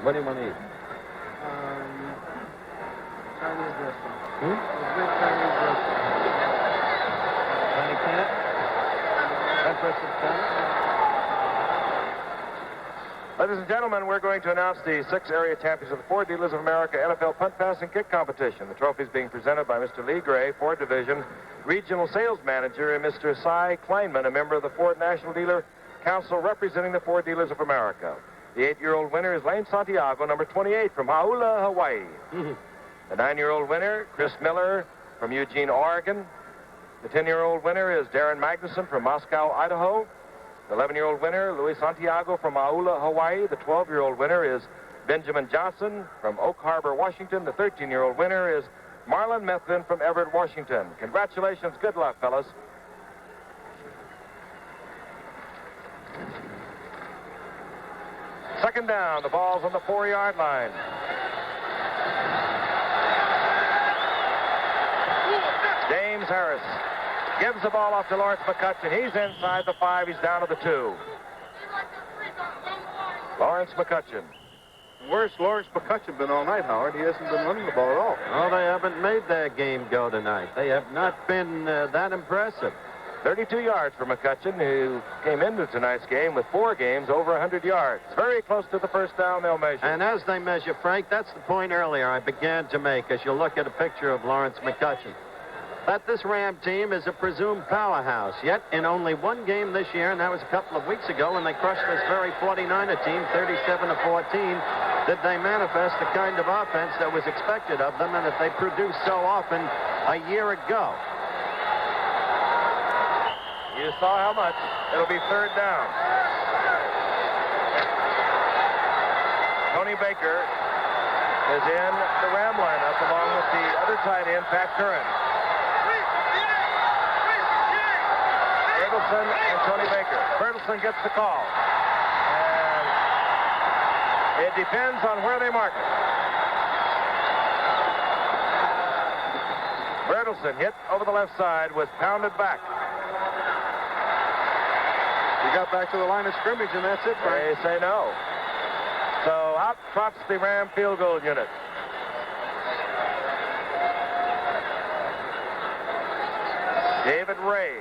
What do you want to eat? Chinese restaurant. Hmm? A good Chinese restaurant. Tiny cat? Breakfast at 10? Ladies and gentlemen, we're going to announce the 6 area champions of the Ford Dealers of America NFL Punt, Pass, and Kick Competition. The trophy is being presented by Mr. Lee Gray, Ford Division Regional Sales Manager, and Mr. Cy Kleinman, a member of the Ford National Dealer Council representing the Ford Dealers of America. The 8-year-old winner is Lane Santiago, number 28, from Hauula, Hawaii. The 9-year-old winner, Chris Miller, from Eugene, Oregon. The 10-year-old winner is Darren Magnuson from Moscow, Idaho. The 11-year-old winner, Luis Santiago from Hauula, Hawaii. The 12-year-old winner is Benjamin Johnson from Oak Harbor, Washington. The 13-year-old winner is Marlon Methvin from Everett, Washington. Congratulations. Good luck, fellas. Second down. The ball's on the 4-yard line. James Harris gives the ball off to Lawrence McCutcheon. He's inside the 5. He's down to the 2. Lawrence McCutcheon. Where's Lawrence McCutcheon been all night, Howard? He hasn't been running the ball at all. Oh, they haven't made their game go tonight. They have not been that impressive. 32 yards for McCutcheon, who came into tonight's game with 4 games over 100 yards. Very close to the first down they'll measure. And as they measure, Frank, that's the point earlier I began to make as you look at a picture of Lawrence McCutcheon. That this Ram team is a presumed powerhouse. Yet, in only one game this year, and that was a couple of weeks ago when they crushed this very 49er team, 37-14, did they manifest the kind of offense that was expected of them and that they produced so often a year ago. You saw how much. It'll be third down. Tony Baker is in the Ram lineup along with the other tight end, Pat Curran. Bertelson and Tony Baker. Bertelson gets the call. And it depends on where they mark it. Bertelson hit over the left side, was pounded back. He got back to the line of scrimmage, and that's it, Frank. They say no. So out trots the Ram field goal unit. David Ray.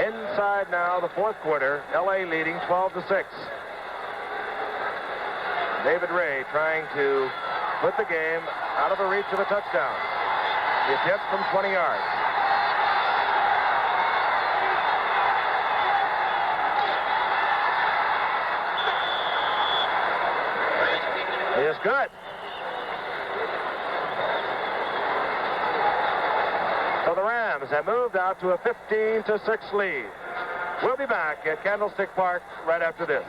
Inside now, the fourth quarter. L.A. leading 12-6. David Ray trying to put the game out of the reach of a touchdown. The attempt from 20 yards. Is good. So the Rams have moved out to a 15-6 lead. We'll be back at Candlestick Park right after this.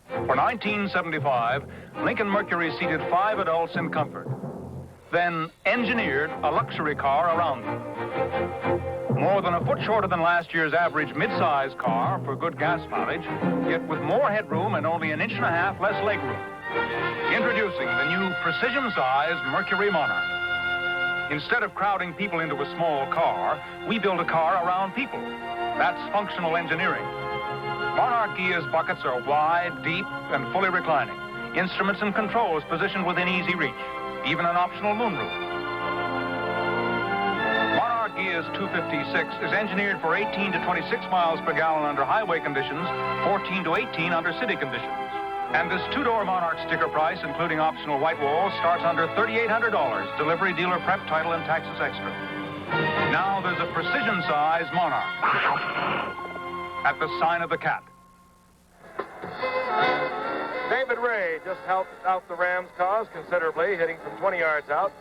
For 1975, Lincoln Mercury seated 5 adults in comfort, then engineered a luxury car around them. More than a foot shorter than last year's average mid-size car for good gas mileage, yet with more headroom and only 1.5 inches less legroom. Introducing the new precision-sized Mercury Monarch. Instead of crowding people into a small car, we build a car around people. That's functional engineering. Monarch gears buckets are wide, deep, and fully reclining. Instruments and controls positioned within easy reach. Even an optional moonroof. Monarch Gears 256 is engineered for 18 to 26 miles per gallon under highway conditions, 14 to 18 under city conditions. And this 2-door Monarch sticker price, including optional white walls, starts under $3,800. Delivery, dealer prep, title, and taxes extra. Now there's a precision-sized Monarch. At the sign of the cat. David Ray just helped out the Rams' cause considerably, hitting from 20 yards out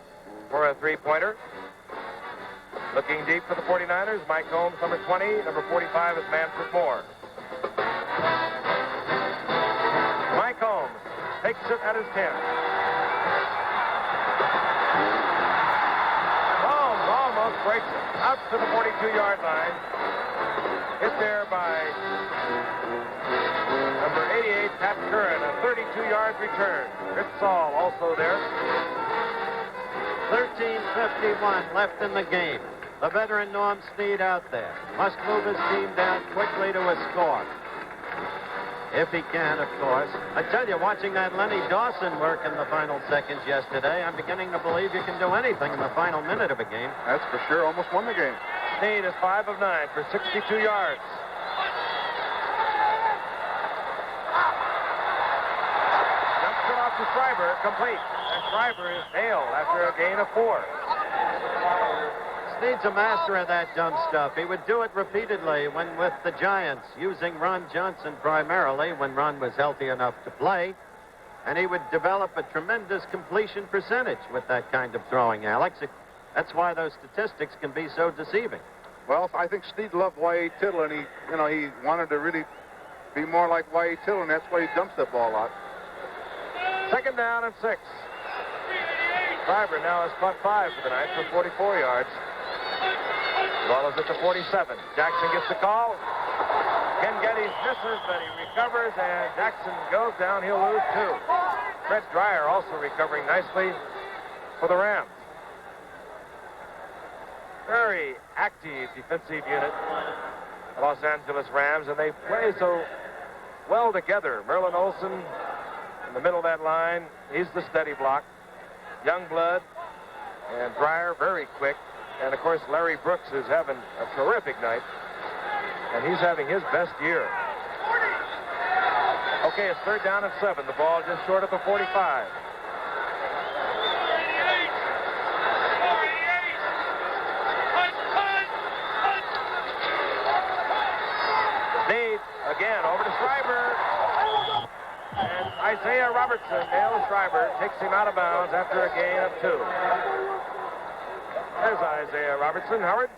for a three-pointer. Looking deep for the 49ers, Mike Holmes, number 20. Number 45 is Manfred Moore. Mike Holmes takes it at his 10. Holmes almost breaks it out to the 42-yard line. Hit there by number 88, Pat Curran, a 32-yard return. Rich Saul also there. 13:51 left in the game. The veteran Norm Snead out there. Must move his team down quickly to a score. If he can, of course. I tell you, watching that Lenny Dawson work in the final seconds yesterday, I'm beginning to believe you can do anything in the final minute of a game. That's for sure. Almost won the game. Snead is 5 of 9 for 62 yards. Jumps it off to Schreiber, complete. And Schreiber is nailed after a gain of 4. Snead's a master of that dumb stuff. He would do it repeatedly when with the Giants, using Ron Johnson primarily when Ron was healthy enough to play. And he would develop a tremendous completion percentage with that kind of throwing, Alex. That's why those statistics can be so deceiving. Well, I think Snead loved Y.A. Tittle, and he wanted to really be more like Y.A. Tittle, and that's why he dumps the ball out. Second down and 6. Schreiber now has caught 5 for the night for 44 yards. Ball is at the 47. Jackson gets the call. Ken Geddes misses, but he recovers, and Jackson goes down. He'll lose 2. Fred Dreyer also recovering nicely for the Rams. Very active defensive unit, the Los Angeles Rams, and they play so well together. Merlin Olsen in the middle of that line. He's the steady block. Youngblood and Dreyer very quick. And, of course, Larry Brooks is having a terrific night. And he's having his best year. Okay, it's third down and 7. The ball just short of the 45. Snead again over to Schreiber. And Isaiah Robertson nails Schreiber, takes him out of bounds after a gain of 2. There's Isaiah Robertson. Howard?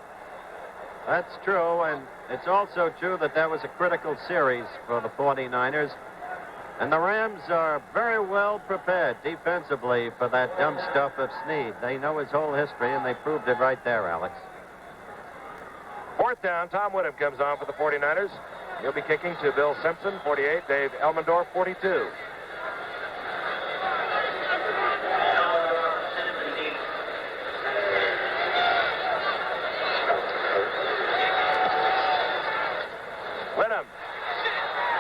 That's true, and it's also true that was a critical series for the 49ers. And the Rams are very well prepared defensively for that dumb stuff of Snead. They know his whole history, and they proved it right there, Alex. Fourth down, Tom Whittam comes on for the 49ers. He'll be kicking to Bill Simpson, 48, Dave Elmendorf, 42. Whittam.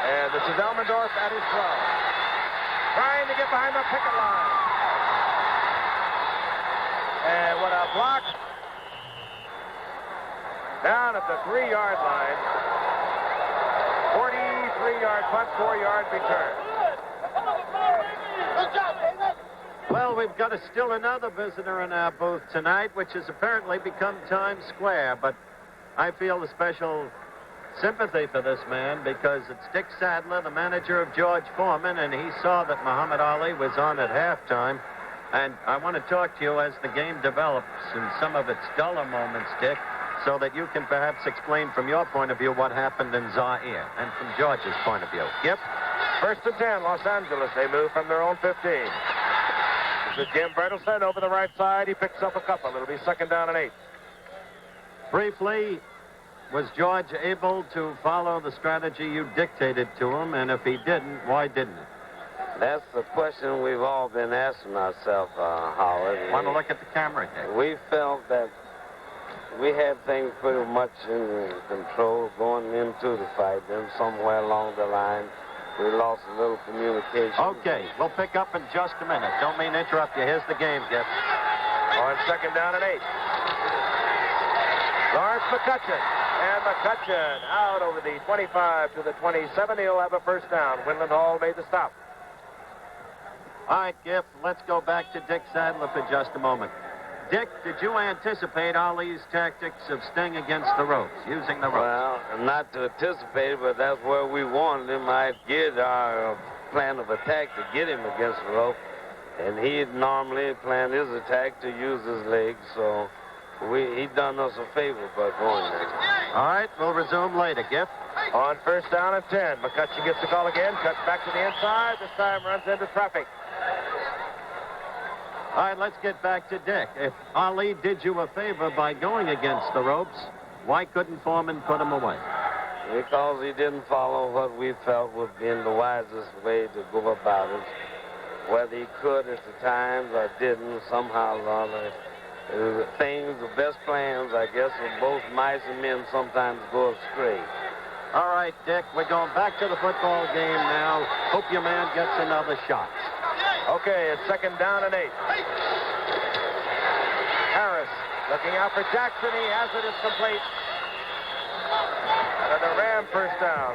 And this is Elmendorf at his 12. Trying to get behind the picket line. And what a block. Down at the 3-yard line. 43-yard punt, 4-yard return. Well, we've got still another visitor in our booth tonight, which has apparently become Times Square. But I feel a special sympathy for this man because it's Dick Sadler, the manager of George Foreman, and he saw that Muhammad Ali was on at halftime. And I want to talk to you as the game develops in some of its duller moments, Dick, so that you can perhaps explain from your point of view what happened in Zaire and from George's point of view. Yep. 1st and 10, Los Angeles. They move from their own 15. This is Jim Bertelsen over the right side. He picks up a couple. It'll be 2nd down and 8. Briefly, was George able to follow the strategy you dictated to him? And if he didn't, why didn't he? That's the question we've all been asking ourselves, Howard. Want to look at the camera, Dick? We felt that we had things pretty much in control going into the fight. Then somewhere along the line, we lost a little communication. Okay, we'll pick up in just a minute. Don't mean to interrupt you. Here's the game, Giff. On 2nd down and 8. Lawrence McCutcheon. And McCutcheon out over the 25 to the 27. He'll have a 1st down. Winland Hall made the stop. All right, Giff, let's go back to Dick Sadler for just a moment. Dick, did you anticipate Ali's tactics of staying against the ropes, using the ropes? Well, not to anticipate, but that's where we wanted him. I'd get our plan of attack to get him against the rope. And he'd normally plan his attack to use his legs, so he done us a favor by going there. All right, we'll resume later, Giff. On 1st down and 10, McCutcheon gets the call again, cuts back to the inside. This time runs into traffic. All right, let's get back to Dick. If Ali did you a favor by going against the ropes, why couldn't Foreman put him away? Because he didn't follow what we felt would be the wisest way to go about it. Whether he could at the times or didn't, somehow or other. The best plans, I guess, of both mice and men sometimes go astray. All right, Dick, we're going back to the football game now. Hope your man gets another shot. Okay, it's 2nd down and 8. Harris looking out for Jackson. He has it. It's complete. And the Ram 1st down.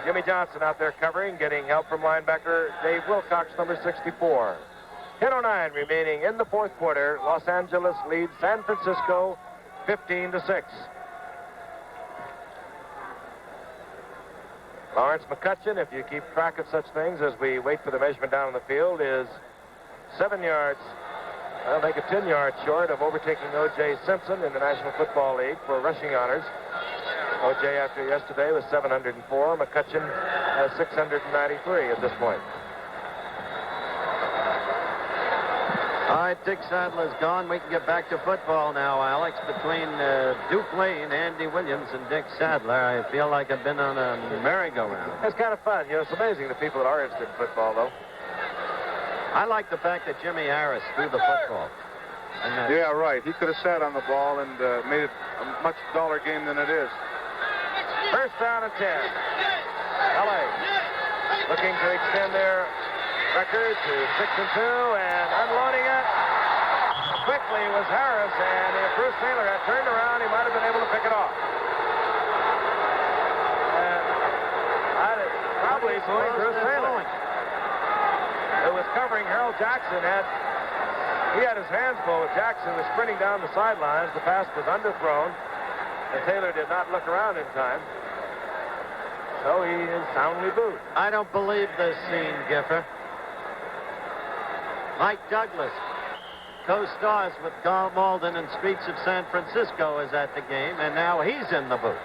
Jimmy Johnson out there covering, getting help from linebacker Dave Wilcox, number 64. 10:09 remaining in the 4th quarter. Los Angeles leads San Francisco 15-6. Lawrence McCutcheon, if you keep track of such things as we wait for the measurement down on the field, is 7 yards, I think 10 yards short of overtaking O.J. Simpson in the National Football League for rushing honors. O.J. after yesterday was 704. McCutcheon has 693 at this point. All right, Dick Sadler's gone. We can get back to football now, Alex. Between Duke Lane, Andy Williams, and Dick Sadler, I feel like I've been on a merry-go-round. It's kind of fun. You know, it's amazing the people that are interested in football, though. I like the fact that Jimmy Harris threw the football. And, yeah, right. He could have sat on the ball and made it a much duller game than it is. 1st down and 10. L.A. looking to extend their record to 6-2 and unloading it. Quickly was Harris, and if Bruce Taylor had turned around, he might have been able to pick it off. And probably Bruce Taylor, who was covering Harold Jackson, he had his hands full with Jackson, was sprinting down the sidelines. The pass was underthrown, and Taylor did not look around in time. So he is soundly booed. I don't believe this scene, Giffer. Mike Douglas, co-stars with Carl Malden in Streets of San Francisco, is at the game, and now he's in the booth.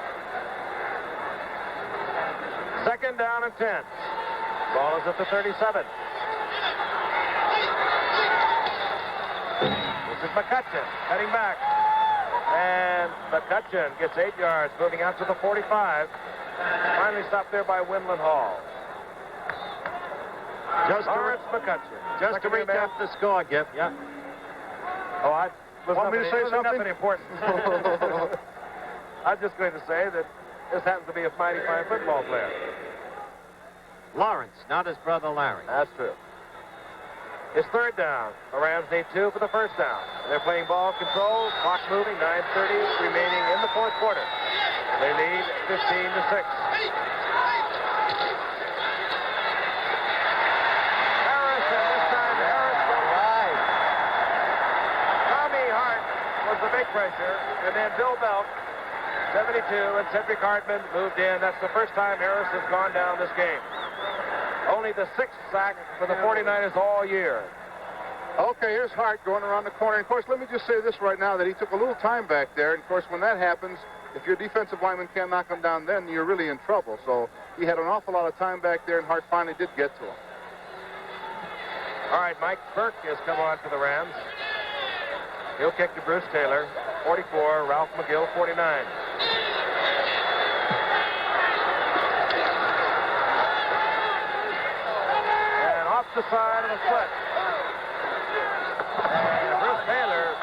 2nd down and 10. Ball is at the 37. This is McCutcheon cutting back. And McCutcheon gets 8 yards, moving out to the 45. Finally stopped there by Winland Hall. Lawrence McCutcheon. Just to recap the score, Giff. Yeah. Oh, I was Want me to say something? Nothing important. I'm just going to say that this happens to be a mighty fine football player. Lawrence, not his brother Larry. That's true. It's 3rd down. The Rams need 2 for the 1st down. They're playing ball control, clock moving, 9:30 remaining in the 4th quarter. They lead 15-6. Harris, and this time Harris went wide. Tommy Hart was the big pressure, and then Bill Belt, 72, and Cedric Hartman moved in. That's the first time Harris has gone down this game. Only the 6th sack for the 49ers all year. Okay, here's Hart going around the corner. And of course, let me just say this right now, that he took a little time back there. And of course, when that happens, if your defensive lineman can't knock him down then, you're really in trouble. So he had an awful lot of time back there, and Hart finally did get to him. All right, Mike Burke has come on for the Rams. He'll kick to Bruce Taylor, 44, Ralph McGill, 49. And off the side of the foot. And Bruce Taylor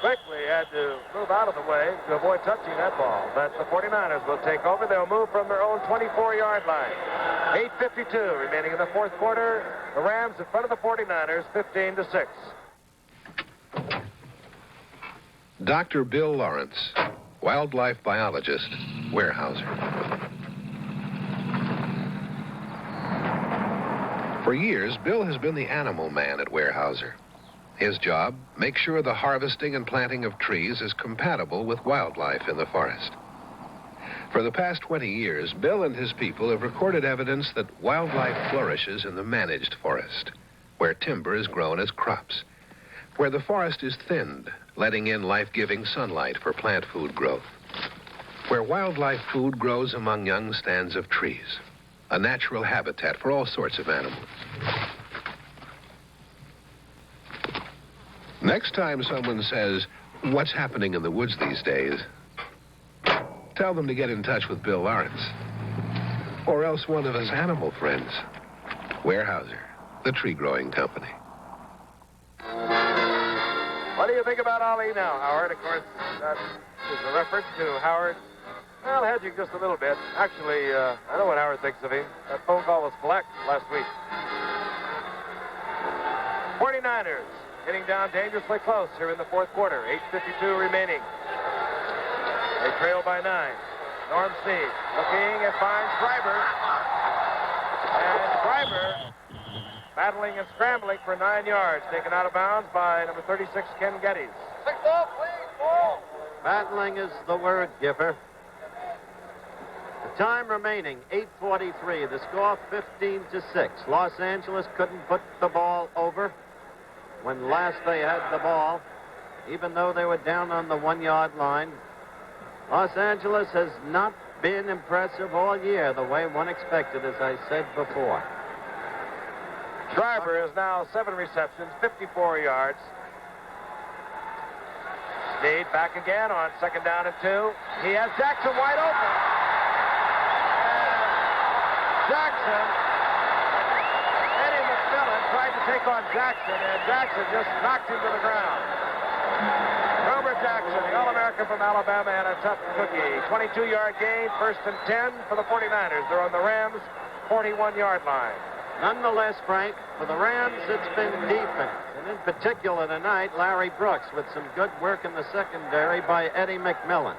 quickly had to move out of the way to avoid touching that ball. But the 49ers will take over. They'll move from their own 24-yard line. 8:52 remaining in the fourth quarter. The Rams in front of the 49ers, 15-6. Dr. Bill Lawrence, wildlife biologist, Weyerhaeuser. For years, Bill has been the animal man at Weyerhaeuser. His job, make sure the harvesting and planting of trees is compatible with wildlife in the forest. For the past 20 years, Bill and his people have recorded evidence that wildlife flourishes in the managed forest, where timber is grown as crops, where the forest is thinned, letting in life-giving sunlight for plant food growth, where wildlife food grows among young stands of trees, a natural habitat for all sorts of animals. Next time someone says, "What's happening in the woods these days?" tell them to get in touch with Bill Lawrence, or else one of his animal friends, Weyerhaeuser, the tree-growing company. What do you think about Ali now, Howard? Of course, that is a reference to Howard. Well, hedging just a little bit. Actually, I know what Howard thinks of him. That phone call was collect last week. 49ers getting down dangerously close here in the fourth quarter. 8:52 remaining. They trail by 9. Norm Snead looking and finds Schreiber. And Schreiber battling and scrambling for 9 yards. Taken out of bounds by number 36, Ken Geddes. 6 ball, please, ball. Battling is the word, Gipper. The time remaining, 8:43. The score 15-6. Los Angeles couldn't put the ball over when last they had the ball, even though they were down on the 1-yard line. Los Angeles has not been impressive all year the way one expected, as I said before. Schreiber is now 7 receptions, 54 yards. Snead back again on 2nd down and 2. He has Jackson wide open. And Jackson, Eddie McMillan tried to take on Jackson, and Jackson just knocked him to the ground. Robert Jackson, the All-American from Alabama, and a tough cookie. 22-yard gain, 1st and 10 for the 49ers. They're on the Rams' 41-yard line. Nonetheless, Frank, for the Rams, it's been defense. And in particular tonight, Larry Brooks with some good work in the secondary by Eddie McMillan.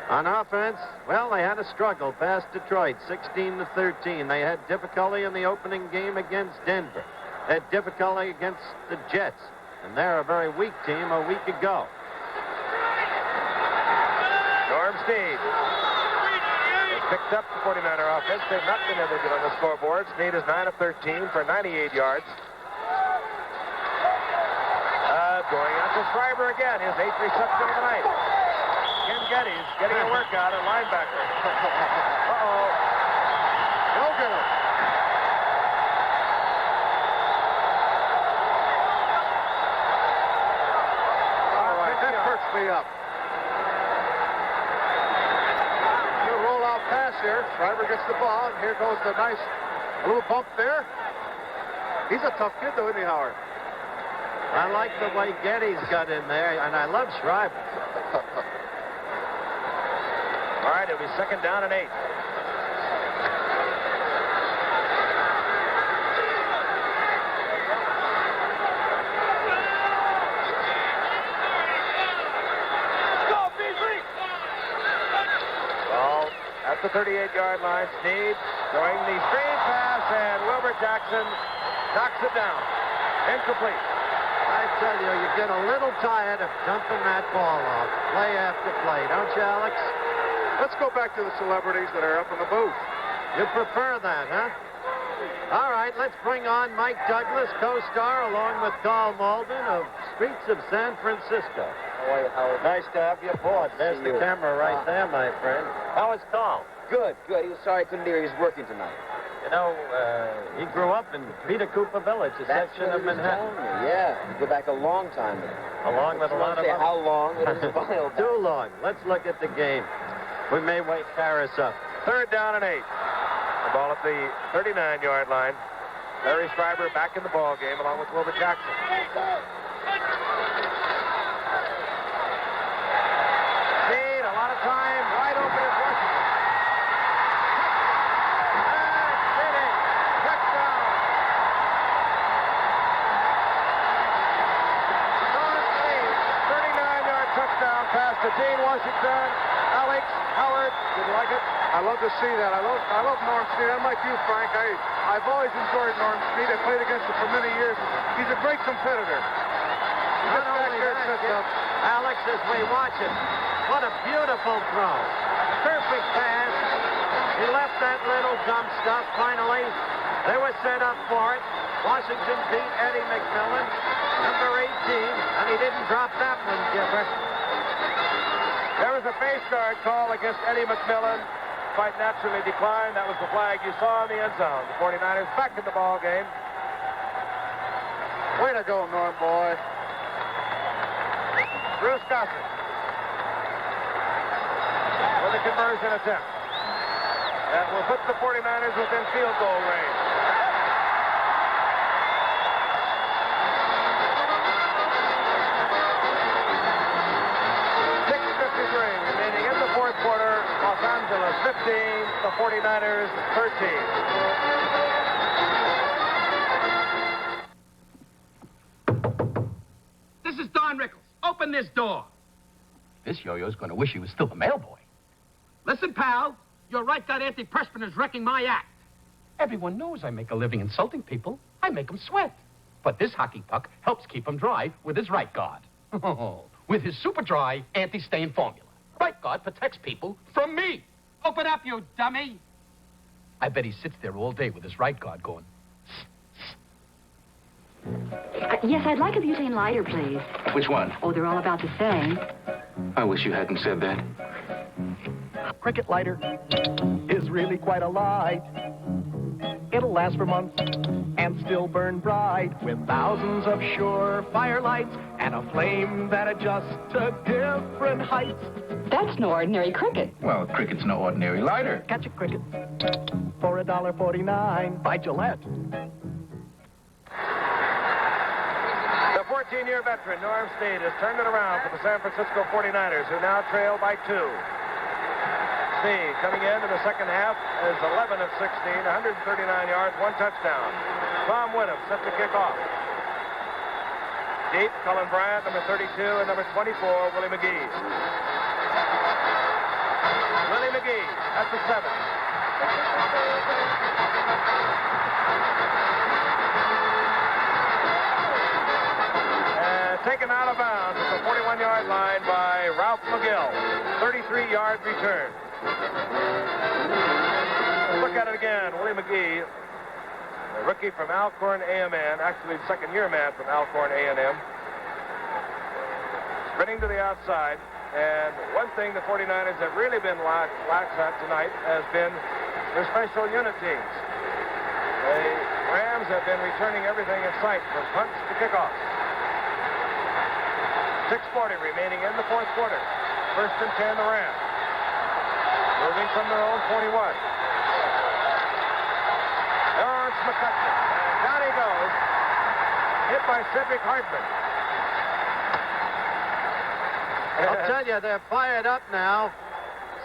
On offense, well, they had a struggle past Detroit, 16-13. They had difficulty in the opening game against Denver. They had difficulty against the Jets. And they're a very weak team a week ago. Norm Snead has picked up the 49er offense. They've not been able to get on the scoreboard. Snead is 9 of 13 for 98 yards. Going out to Schreiber again, his 8th reception of the night. Ken Geddes getting a workout at linebacker. Uh-oh. No good. Me up. New roll-out pass here. Schreiber gets the ball, and here goes the nice little bump there. He's a tough kid, though, isn't he, Howard? I like the way Geddes got in there, and I love Schreiber. All right, it'll be 2nd down and 8. The 38-yard line. Snead throwing the screen pass, and Wilbur Jackson knocks it down. Incomplete. I tell you, you get a little tired of dumping that ball off play after play, don't you, Alex? Let's go back to the celebrities that are up in the booth. You prefer that, huh? All right, let's bring on Mike Douglas, co-star, along with Carl Malden of Streets of San Francisco. How are you, Howard? Nice to have you aboard. There's the camera right there, my friend. How is Carl? Good, good. He was sorry I couldn't be here. He was working tonight. You know, he grew up in Peter Cooper Village, a section of Manhattan. Yeah, you go back a long time. Along with a lot of how long, but it's a while back. Too long. Let's look at the game. We may wake Harris up. 3rd down and 8. The ball at the 39-yard line. Larry Schreiber back in the ball game along with Wilbur Jackson. Need a lot of time. Wide open is Washington. Touchdown. 39-yard touchdown pass to Gene Washington. Alex Howard, did you like it? I love to see that. I love Norm Snead. I'm like you, Frank. I've always enjoyed Norm Snead. I played against him for many years. He's a great competitor. He Not gets back only there and that, sets up. Alex, as we watch it, what a beautiful throw. Perfect pass. He left that little dump stuff. Finally, they were set up for it. Washington beat Eddie McMillan, number 18, and he didn't drop that one, Gipper. There was a face guard call against Eddie McMillan. Fight naturally declined. That was the flag you saw in the end zone. The 49ers back in the ball game. Way to go, Norm, boy. Bruce Gossett with a conversion attempt. That will put the 49ers within field goal range. Remaining in the fourth quarter, Los Angeles 15, the 49ers 13. This is Don Rickles. Open this door. This yo-yo's going to wish he was still a mail boy. Listen, pal, your right guard antiperspirant is wrecking my act. Everyone knows I make a living insulting people. I make them sweat. But this hockey puck helps keep him dry with his right guard. With his super dry anti-stain formula. Right guard protects people from me. Open up, you dummy. I bet he sits there all day with his right guard going. Yes, I'd like a butane lighter, please. Which one? Oh, they're all about the same. I wish you hadn't said that. Cricket lighter is really quite a light. It'll last for months and still burn bright with thousands of sure fire lights and a flame that adjusts to different heights. That's no ordinary cricket. Well, cricket's no ordinary lighter. Catch a cricket for $1.49 by Gillette. The 14-year veteran, Norm Snead, has turned it around for the San Francisco 49ers, who now trail by 2. Snead coming into the second half is 11 of 16, 139 yards, 1 touchdown. Tom Whittam set to kick off. Deep, Cullen Bryant, number 32, and number 24, Willie McGee. Willie McGee at the 7. Taken out of bounds at the 41-yard line by Ralph McGill. 33-yard return. Look at it again. Willie McGee, a rookie from Alcorn A&M, actually second-year man from Alcorn A&M. Sprinting to the outside. And one thing the 49ers have really been lax at tonight has been their special unit teams. The Rams have been returning everything in sight from punts to kickoffs. 6:40 remaining in the fourth quarter. 1st and 10, the Rams. Moving from their own 41. Lawrence McCutcheon. And down he goes. Hit by Cedric Hartman. I'll tell you, they're fired up now.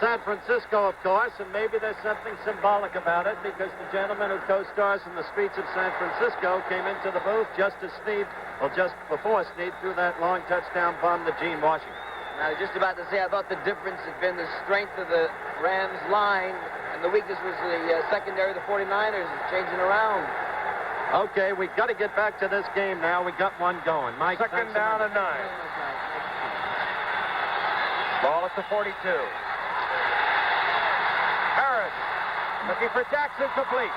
San Francisco, of course, and maybe there's something symbolic about it because the gentleman who co-stars in the streets of San Francisco came into the booth just before Snead threw that long touchdown bomb to Gene Washington. I was just about to say, I thought the difference had been the strength of the Rams line, and the weakness was the secondary of the 49ers changing around. Okay, we've got to get back to this game now. We got one going. Mike, second down and 9. Ball at the 42. Harris looking for Jackson, complete.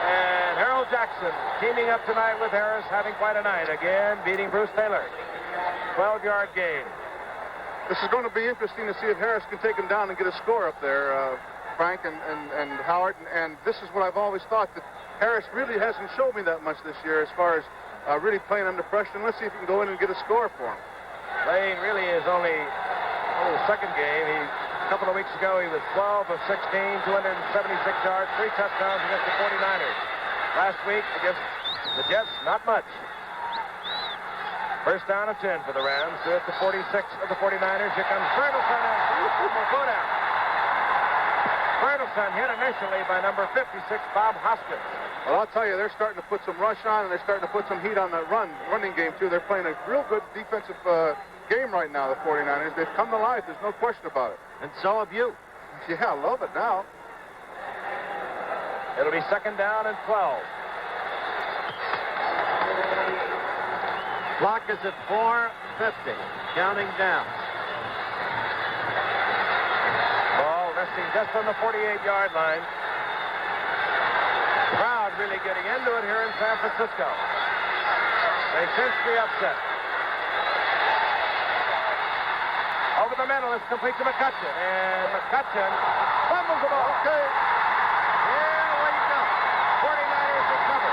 And Harold Jackson teaming up tonight with Harris, having quite a night. Again, beating Bruce Taylor. 12-yard gain. This is going to be interesting to see if Harris can take him down and get a score up there, Frank and Howard. And this is what I've always thought, that Harris really hasn't showed me that much this year as far as really playing under pressure. And let's see if he can go in and get a score for him. Lane really is only the second game. A couple of weeks ago, he was 12 of 16, 276 yards, 3 touchdowns against the 49ers. Last week against the Jets, not much. First down of 10 for the Rams. They're at the 46 of the 49ers. Here comes Bertelson and will go down. Bertelson hit initially by number 56, Bob Hoskins. Well, I'll tell you, they're starting to put some rush on, and they're starting to put some heat on the running game, too. They're playing a real good defensive game right now, the 49ers. They've come to life. There's no question about it. And so have you. Yeah, I love it now. It'll be second down and 12. Clock is at 4:50, counting down. Ball resting just on the 48-yard line. Crowd really getting into it here in San Francisco. They sense the upset. Over the middle, it's complete to McCutcheon. And McCutcheon fumbles the ball. Okay. Here we go. 49ers recover.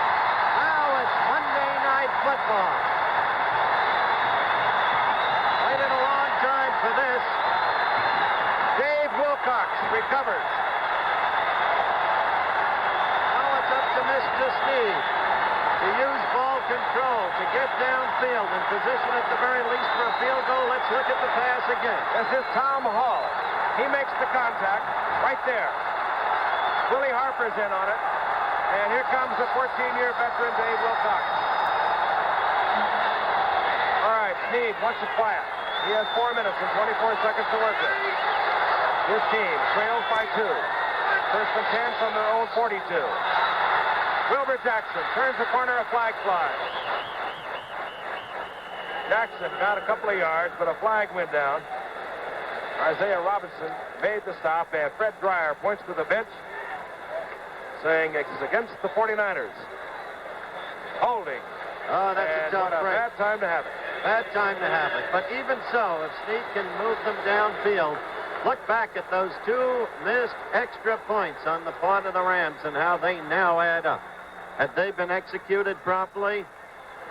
Now it's Monday Night Football. Waited a long time for this. Dave Wilcox recovers. Now it's up to Mr. Steve to use ball control to get downfield in position at the very least for a field goal. Let's look at the pass again. This is Tom Hall. He makes the contact right there. Willie Harper's in on it. And here comes the 14-year veteran, Dave Wilcox. All right, Snead wants it quiet. He has 4 minutes and 24 seconds to work with. His team trails by 2. First and 10 from their own 42. Wilbur Jackson turns the corner, a flag flies. Jackson got a couple of yards, but a flag went down. Isaiah Robinson made the stop, and Fred Dreyer points to the bench, saying it's against the 49ers. Holding. Oh, that's a tough break. Bad time to have it. Bad time to have it. But even so, if Snead can move them downfield, look back at those 2 missed extra points on the part of the Rams and how they now add up. Had they been executed properly,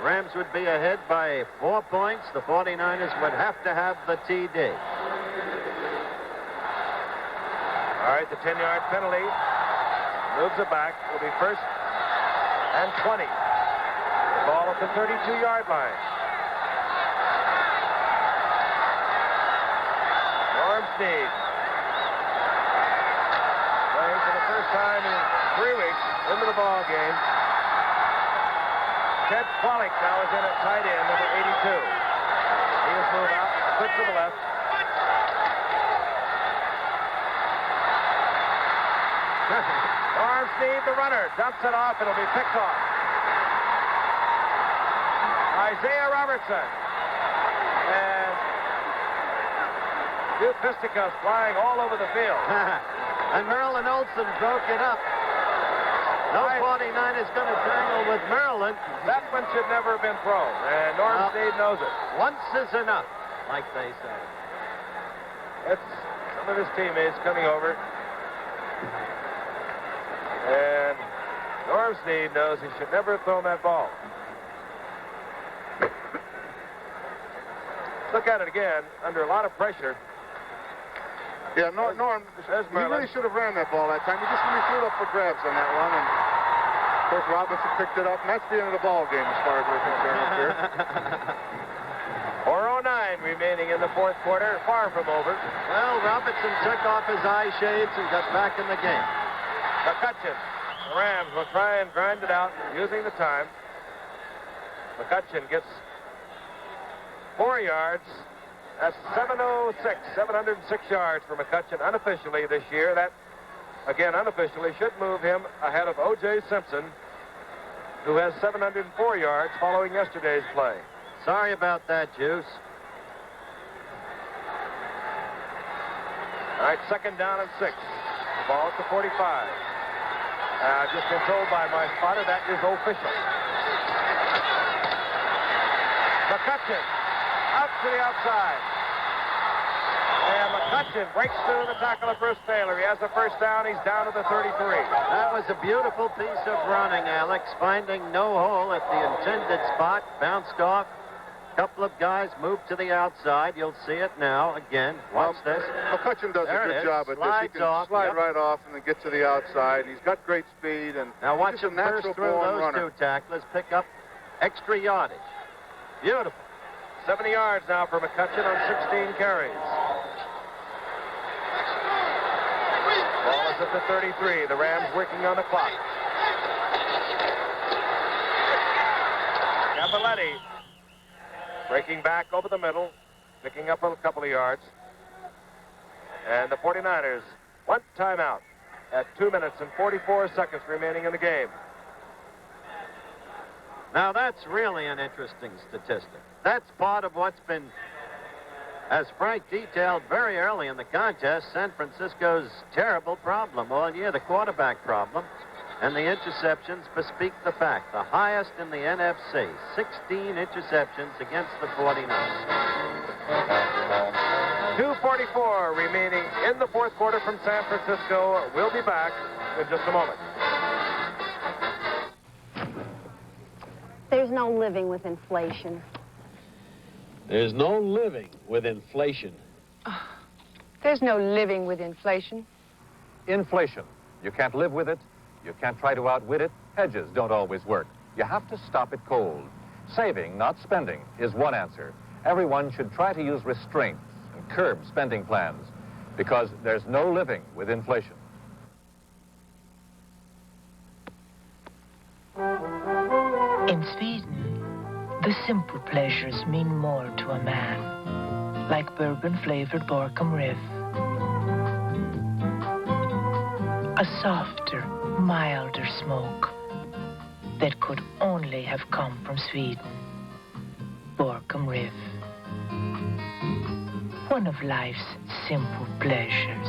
Rams would be ahead by 4 points. The 49ers would have to have the TD. All right, the 10-yard penalty moves it back. It'll be first and 20. The ball at the 32-yard line. Norm Snead playing for the first time in 3 weeks into the ball game. Ted Kwalik now is in at tight end, number 82. He has moved out, split to the left. Norm Snead, the runner, dumps it off. It'll be picked off. Isaiah Robertson. And Duke Fisticuffs flying all over the field. And Merlin Olsen broke it up. No 49ers going to tangle with Maryland. That one should never have been thrown, and Norm Snead knows it. Once is enough, like they say. It's some of his teammates coming over. And Norm Snead knows he should never have thrown that ball. Look at it again, under a lot of pressure. Yeah, Norm, he really should have ran that ball that time. He just really threw it up for grabs on that one. And, of course, Robinson picked it up, and that's the end of the ball game as far as we're concerned up here. 4:09 remaining in the fourth quarter, far from over. Well, Robinson took off his eye shades and got back in the game. McCutcheon, the Rams will try and grind it out using the time. McCutcheon gets 4 yards. That's 706 yards for McCutcheon unofficially this year. That, again, unofficially should move him ahead of O.J. Simpson, who has 704 yards following yesterday's play. Sorry about that, Juice. All right, second down and 6. The ball at the 45. I've just been told by my spotter that is official. McCutcheon to the outside. And McCutcheon breaks through the tackle of Bruce Taylor. He has a first down. He's down to the 33. That was a beautiful piece of running, Alex, finding no hole at the intended spot, bounced off. A couple of guys moved to the outside. You'll see it now again. Watch this. McCutcheon does There a it good is. job at this. He Slides can off, slide yep. right off and then get to the outside. He's got great speed. And Now watch he's a him burst natural through born those runner. two tacklers, pick up extra yardage. Beautiful. 70 yards now for McCutcheon on 16 carries. Ball is at the 33. The Rams working on the clock. Cappelletti breaking back over the middle, picking up a couple of yards. And the 49ers want timeout at 2 minutes and 44 seconds remaining in the game. Now that's really an interesting statistic. That's part of what's been, as Frank detailed very early in the contest, San Francisco's terrible problem all year, the quarterback problem. And the interceptions bespeak the fact. The highest in the NFC, 16 interceptions against the 49ers. 2:44 remaining in the fourth quarter from San Francisco. We'll be back in just a moment. There's no living with inflation. There's no living with inflation. There's no living with inflation. Inflation. You can't live with it. You can't try to outwit it. Hedges don't always work. You have to stop it cold. Saving, not spending, is one answer. Everyone should try to use restraints and curb spending plans because there's no living with inflation. In Sweden, the simple pleasures mean more to a man, like bourbon-flavored Borkum Riff. A softer, milder smoke that could only have come from Sweden. Borkum Riff. One of life's simple pleasures.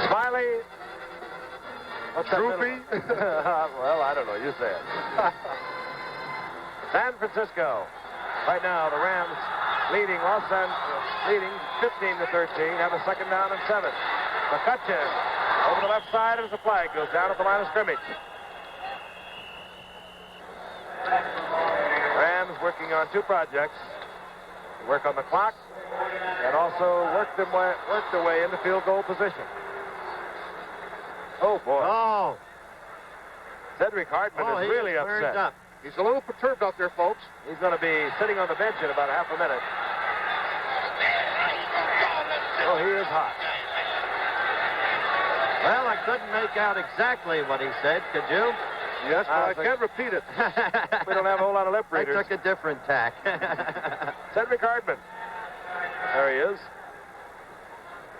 Smiley. What's that? Droopy? Well, I don't know. You say it. San Francisco. Right now, the Rams leading Los Angeles, leading 15-13, have a second down and 7. McCutcheon over the left side as the flag goes down at the line of scrimmage. Rams working on two projects. Work on the clock and also work their way into field goal position. Oh, boy. Oh. Cedric Hartman is really upset. Up. He's a little perturbed out there, folks. He's going to be sitting on the bench in about half a minute. Oh, he is hot. Well, I couldn't make out exactly what he said, could you? Yes, but I can't repeat it. We don't have a whole lot of lip readers. I took a different tack. Cedric Hartman. There he is.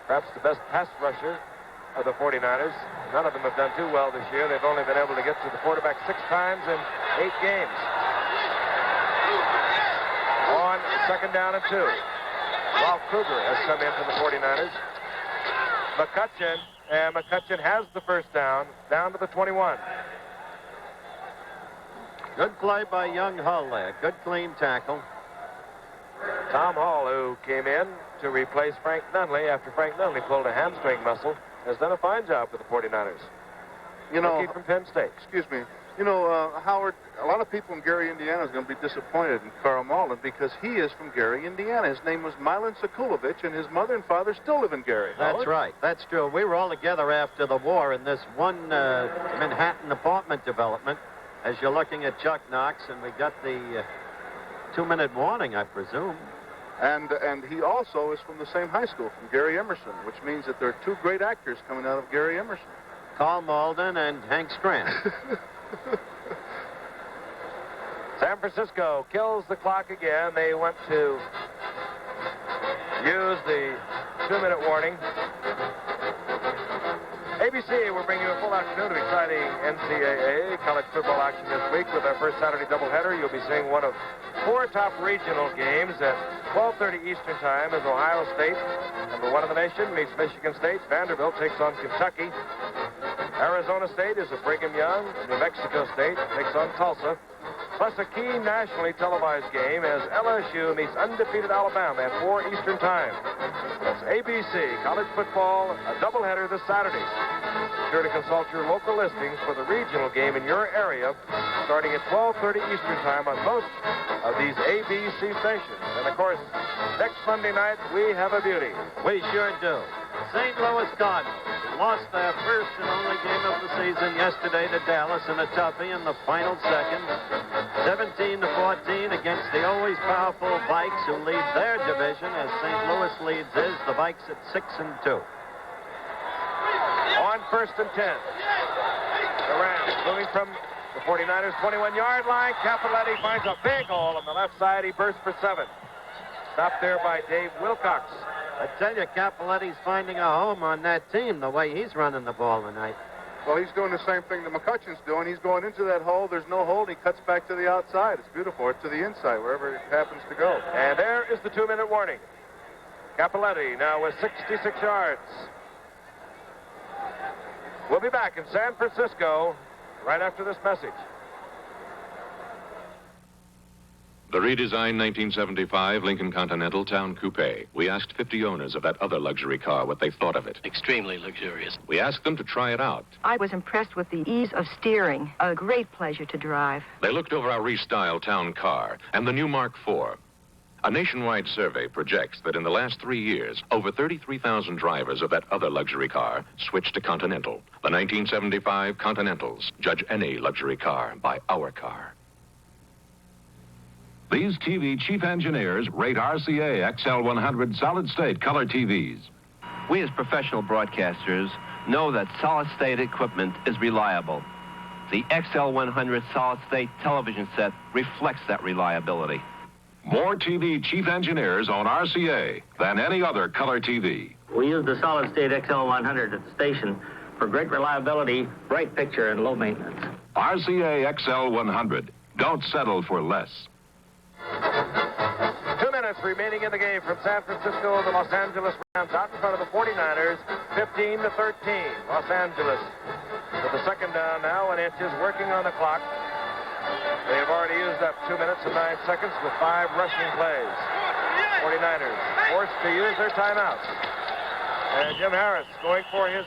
Perhaps the best pass rusher of the 49ers. None of them have done too well this year. They've only been able to get to the quarterback 6 times in 8 games. On second down and 2. Ralph Kruger has come in for the 49ers. McCutcheon, and McCutcheon has the first down to the 21. Good play by young Hull there. Good clean tackle. Tom Hall, who came in to replace Frank Nunley after Frank Nunley pulled a hamstring muscle, has done a fine job for the 49ers. You know, Rookie from Penn State. Excuse me. You know, Howard, a lot of people in Gary, Indiana is going to be disappointed in Carl Malden because he is from Gary, Indiana. His name was Milan Sekulovich, and his mother and father still live in Gary. That's right. That's true. We were all together after the war in this one Manhattan apartment development. As you're looking at Chuck Knox, and we got the 2-minute warning, I presume. And he also is from the same high school, from Gary Emerson, which means that there are 2 great actors coming out of Gary Emerson. Carl Malden and Hank Strand. San Francisco kills the clock again. They went to use the 2-minute warning. ABC, we're bringing you a full afternoon of exciting NCAA college football action this week with our first Saturday doubleheader. You'll be seeing one of 4 top regional games at 12:30 Eastern Time as Ohio State, number 1 in the nation, meets Michigan State. Vanderbilt takes on Kentucky. Arizona State is at Brigham Young. New Mexico State takes on Tulsa. Plus a key nationally televised game as LSU meets undefeated Alabama at 4 Eastern Time. That's ABC college football, a doubleheader this Saturday. Be sure to consult your local listings for the regional game in your area, starting at 12:30 Eastern Time on most of these ABC stations. And of course, next Monday night we have a beauty. We sure do. St. Louis Cardinals lost their first and only game of the season yesterday to Dallas in a toughie in the final seconds. 17-14 against the always powerful Vikes, who lead their division as St. Louis leads his. The Vikes at 6-2. On 1st and 10. The Rams moving from the 49ers 21-yard line. Cappelletti finds a big hole on the left side. He bursts for 7. Stopped there by Dave Wilcox. I tell you, Cappelletti's finding a home on that team the way he's running the ball tonight. Well, he's doing the same thing that McCutcheon's doing. He's going into that hole. There's no hole. He cuts back to the outside. It's beautiful. It's to the inside, wherever it happens to go. And there is the 2-minute warning. Cappelletti now with 66 yards. We'll be back in San Francisco right after this message. The redesigned 1975 Lincoln Continental Town Coupe. We asked 50 owners of that other luxury car what they thought of it. Extremely luxurious. We asked them to try it out. I was impressed with the ease of steering. A great pleasure to drive. They looked over our restyled town car and the new Mark IV. A nationwide survey projects that in the last 3 years, over 33,000 drivers of that other luxury car switched to Continental. The 1975 Continentals. Judge any luxury car by our car. These TV chief engineers rate RCA XL100 solid-state color TVs. We as professional broadcasters know that solid-state equipment is reliable. The XL100 solid-state television set reflects that reliability. More TV chief engineers on RCA than any other color TV. We use the solid-state XL100 at the station for great reliability, bright picture, and low maintenance. RCA XL100. Don't settle for less. 2 minutes remaining in the game from San Francisco. The Los Angeles Rams out in front of the 49ers, 15-13. Los Angeles with the second down now and inches, working on the clock. They have already used up 2 minutes and 9 seconds with 5 rushing plays. 49ers forced to use their timeouts. And Jim Harris going for his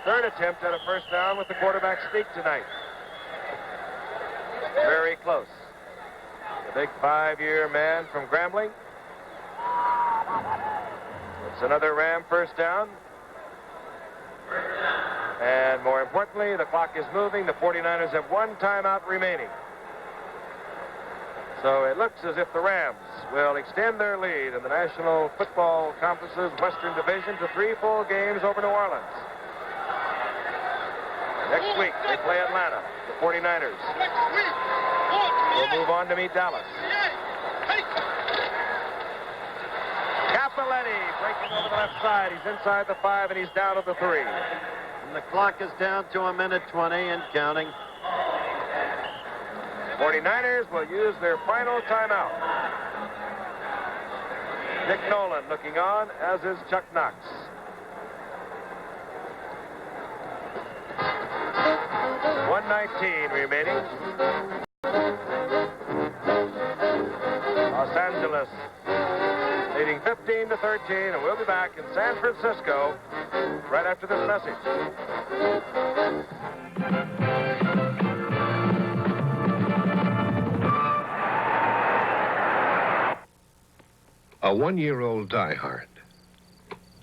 third attempt at a first down with the quarterback sneak tonight. Very close. The big 5-year man from Grambling. It's another Ram first down. And more importantly, the clock is moving. The 49ers have 1 timeout remaining. So it looks as if the Rams will extend their lead in the National Football Conference's Western Division to 3 full games over New Orleans. Next week, they play Atlanta, the 49ers. We'll move on to meet Dallas. Cappelletti breaking over the left side. He's inside the 5 and he's down to the 3. And the clock is down to 1:20 and counting. 49ers will use their final timeout. Dick Nolan looking on, as is Chuck Knox. .119 remaining. Los Angeles leading 15-13, and we'll be back in San Francisco right after this message. A 1-year-old diehard,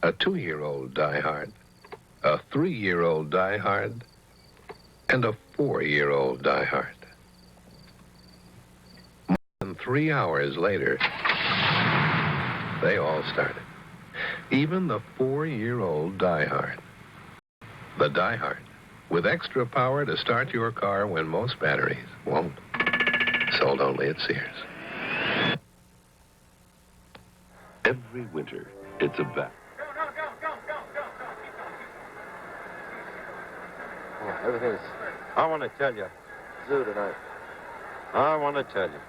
a 2-year-old diehard, a 3-year-old diehard, and a 4-year-old diehard. More than 3 hours later, they all started. Even the 4-year-old diehard. The diehard, with extra power to start your car when most batteries won't. Sold only at Sears. Every winter, it's a bat. Oh, everything is... I want to tell you. Zoo tonight. I want to tell you.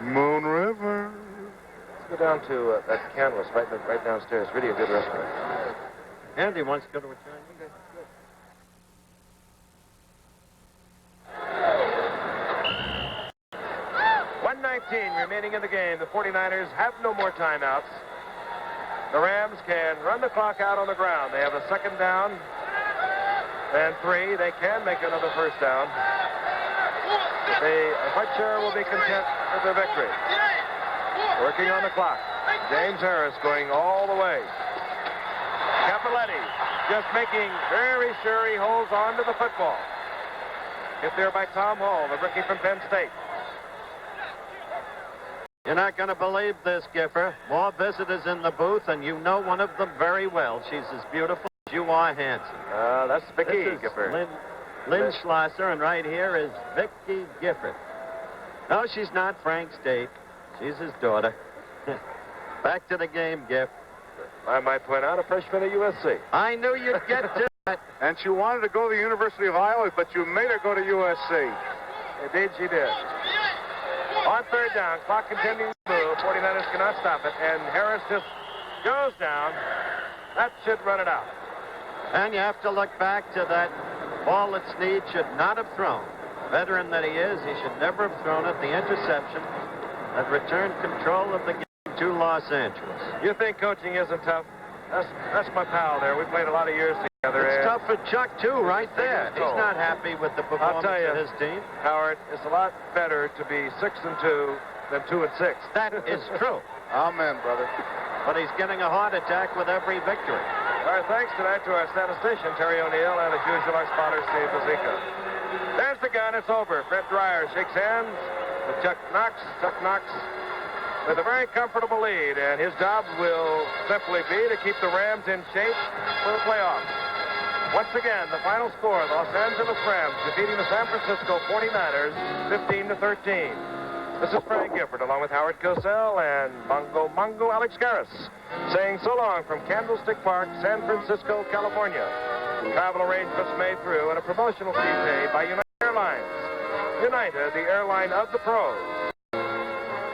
Moon River. It's go down to that Canvas right downstairs. Really a good restaurant. Andy wants to go to a Chinese. 1:19 remaining in the game. The 49ers have no more timeouts. The Rams can run the clock out on the ground. They have a second down and 3. They can make another first down. I'm quite sure will be content with their victory. Working on the clock. James Harris going all the way. Cappelletti just making very sure he holds on to the football. Hit there by Tom Hall, the rookie from Penn State. You're not going to believe this, Giffer. More visitors in the booth, and you know one of them very well. She's as beautiful as you are handsome. That's Vicky Gifford. Lynn Schlosser, and right here is Vicky Gifford. No, she's not Frank State. She's his daughter. Back to the game, Giff. I might point out a freshman at USC. I knew you'd get to that. And she wanted to go to the University of Iowa, but you made her go to USC. Indeed, she did. On third down, clock continuing to move. 49ers cannot stop it, and Harris just goes down. That should run it out. And you have to look back to that ball that Snead should not have thrown. Veteran that he is, he should never have thrown it. The interception that returned control of the game to Los Angeles. You think coaching isn't tough? That's my pal there. We played a lot of years together. It's tough for Chuck, too, right there. He's not happy with the performance of his team. Howard, it's a lot better to be 6-2 than 2-6. That is true. Amen, brother. But he's getting a heart attack with every victory. Our thanks tonight to our statistician, Terry O'Neill, and as usual, our spotter, Steve Bazika. There's the gun. It's over. Fred Dreyer shakes hands with Chuck Knox. Chuck Knox with a very comfortable lead, and his job will simply be to keep the Rams in shape for the playoffs. Once again, the final score, the Los Angeles Rams defeating the San Francisco 49ers 15-13. This is Frank Gifford, along with Howard Cosell and Mongo Alex Garris, saying so long from Candlestick Park, San Francisco, California. Travel arrangements made through and a promotional fee paid by United Airlines. United, the airline of the pros.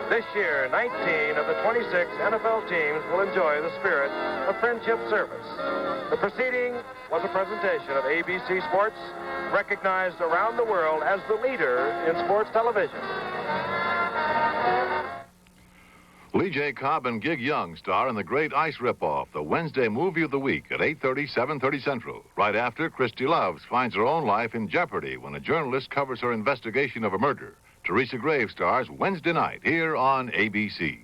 This year, 19 of the 26 NFL teams will enjoy the spirit of friendship service. The proceeding was a presentation of ABC Sports, recognized around the world as the leader in sports television. Lee J. Cobb and Gig Young star in The Great Ice Ripoff, the Wednesday movie of the week at 8:30, 7:30 Central. Right after, Christy Loves finds her own life in jeopardy when a journalist covers her investigation of a murder. Teresa Graves stars Wednesday night here on ABC.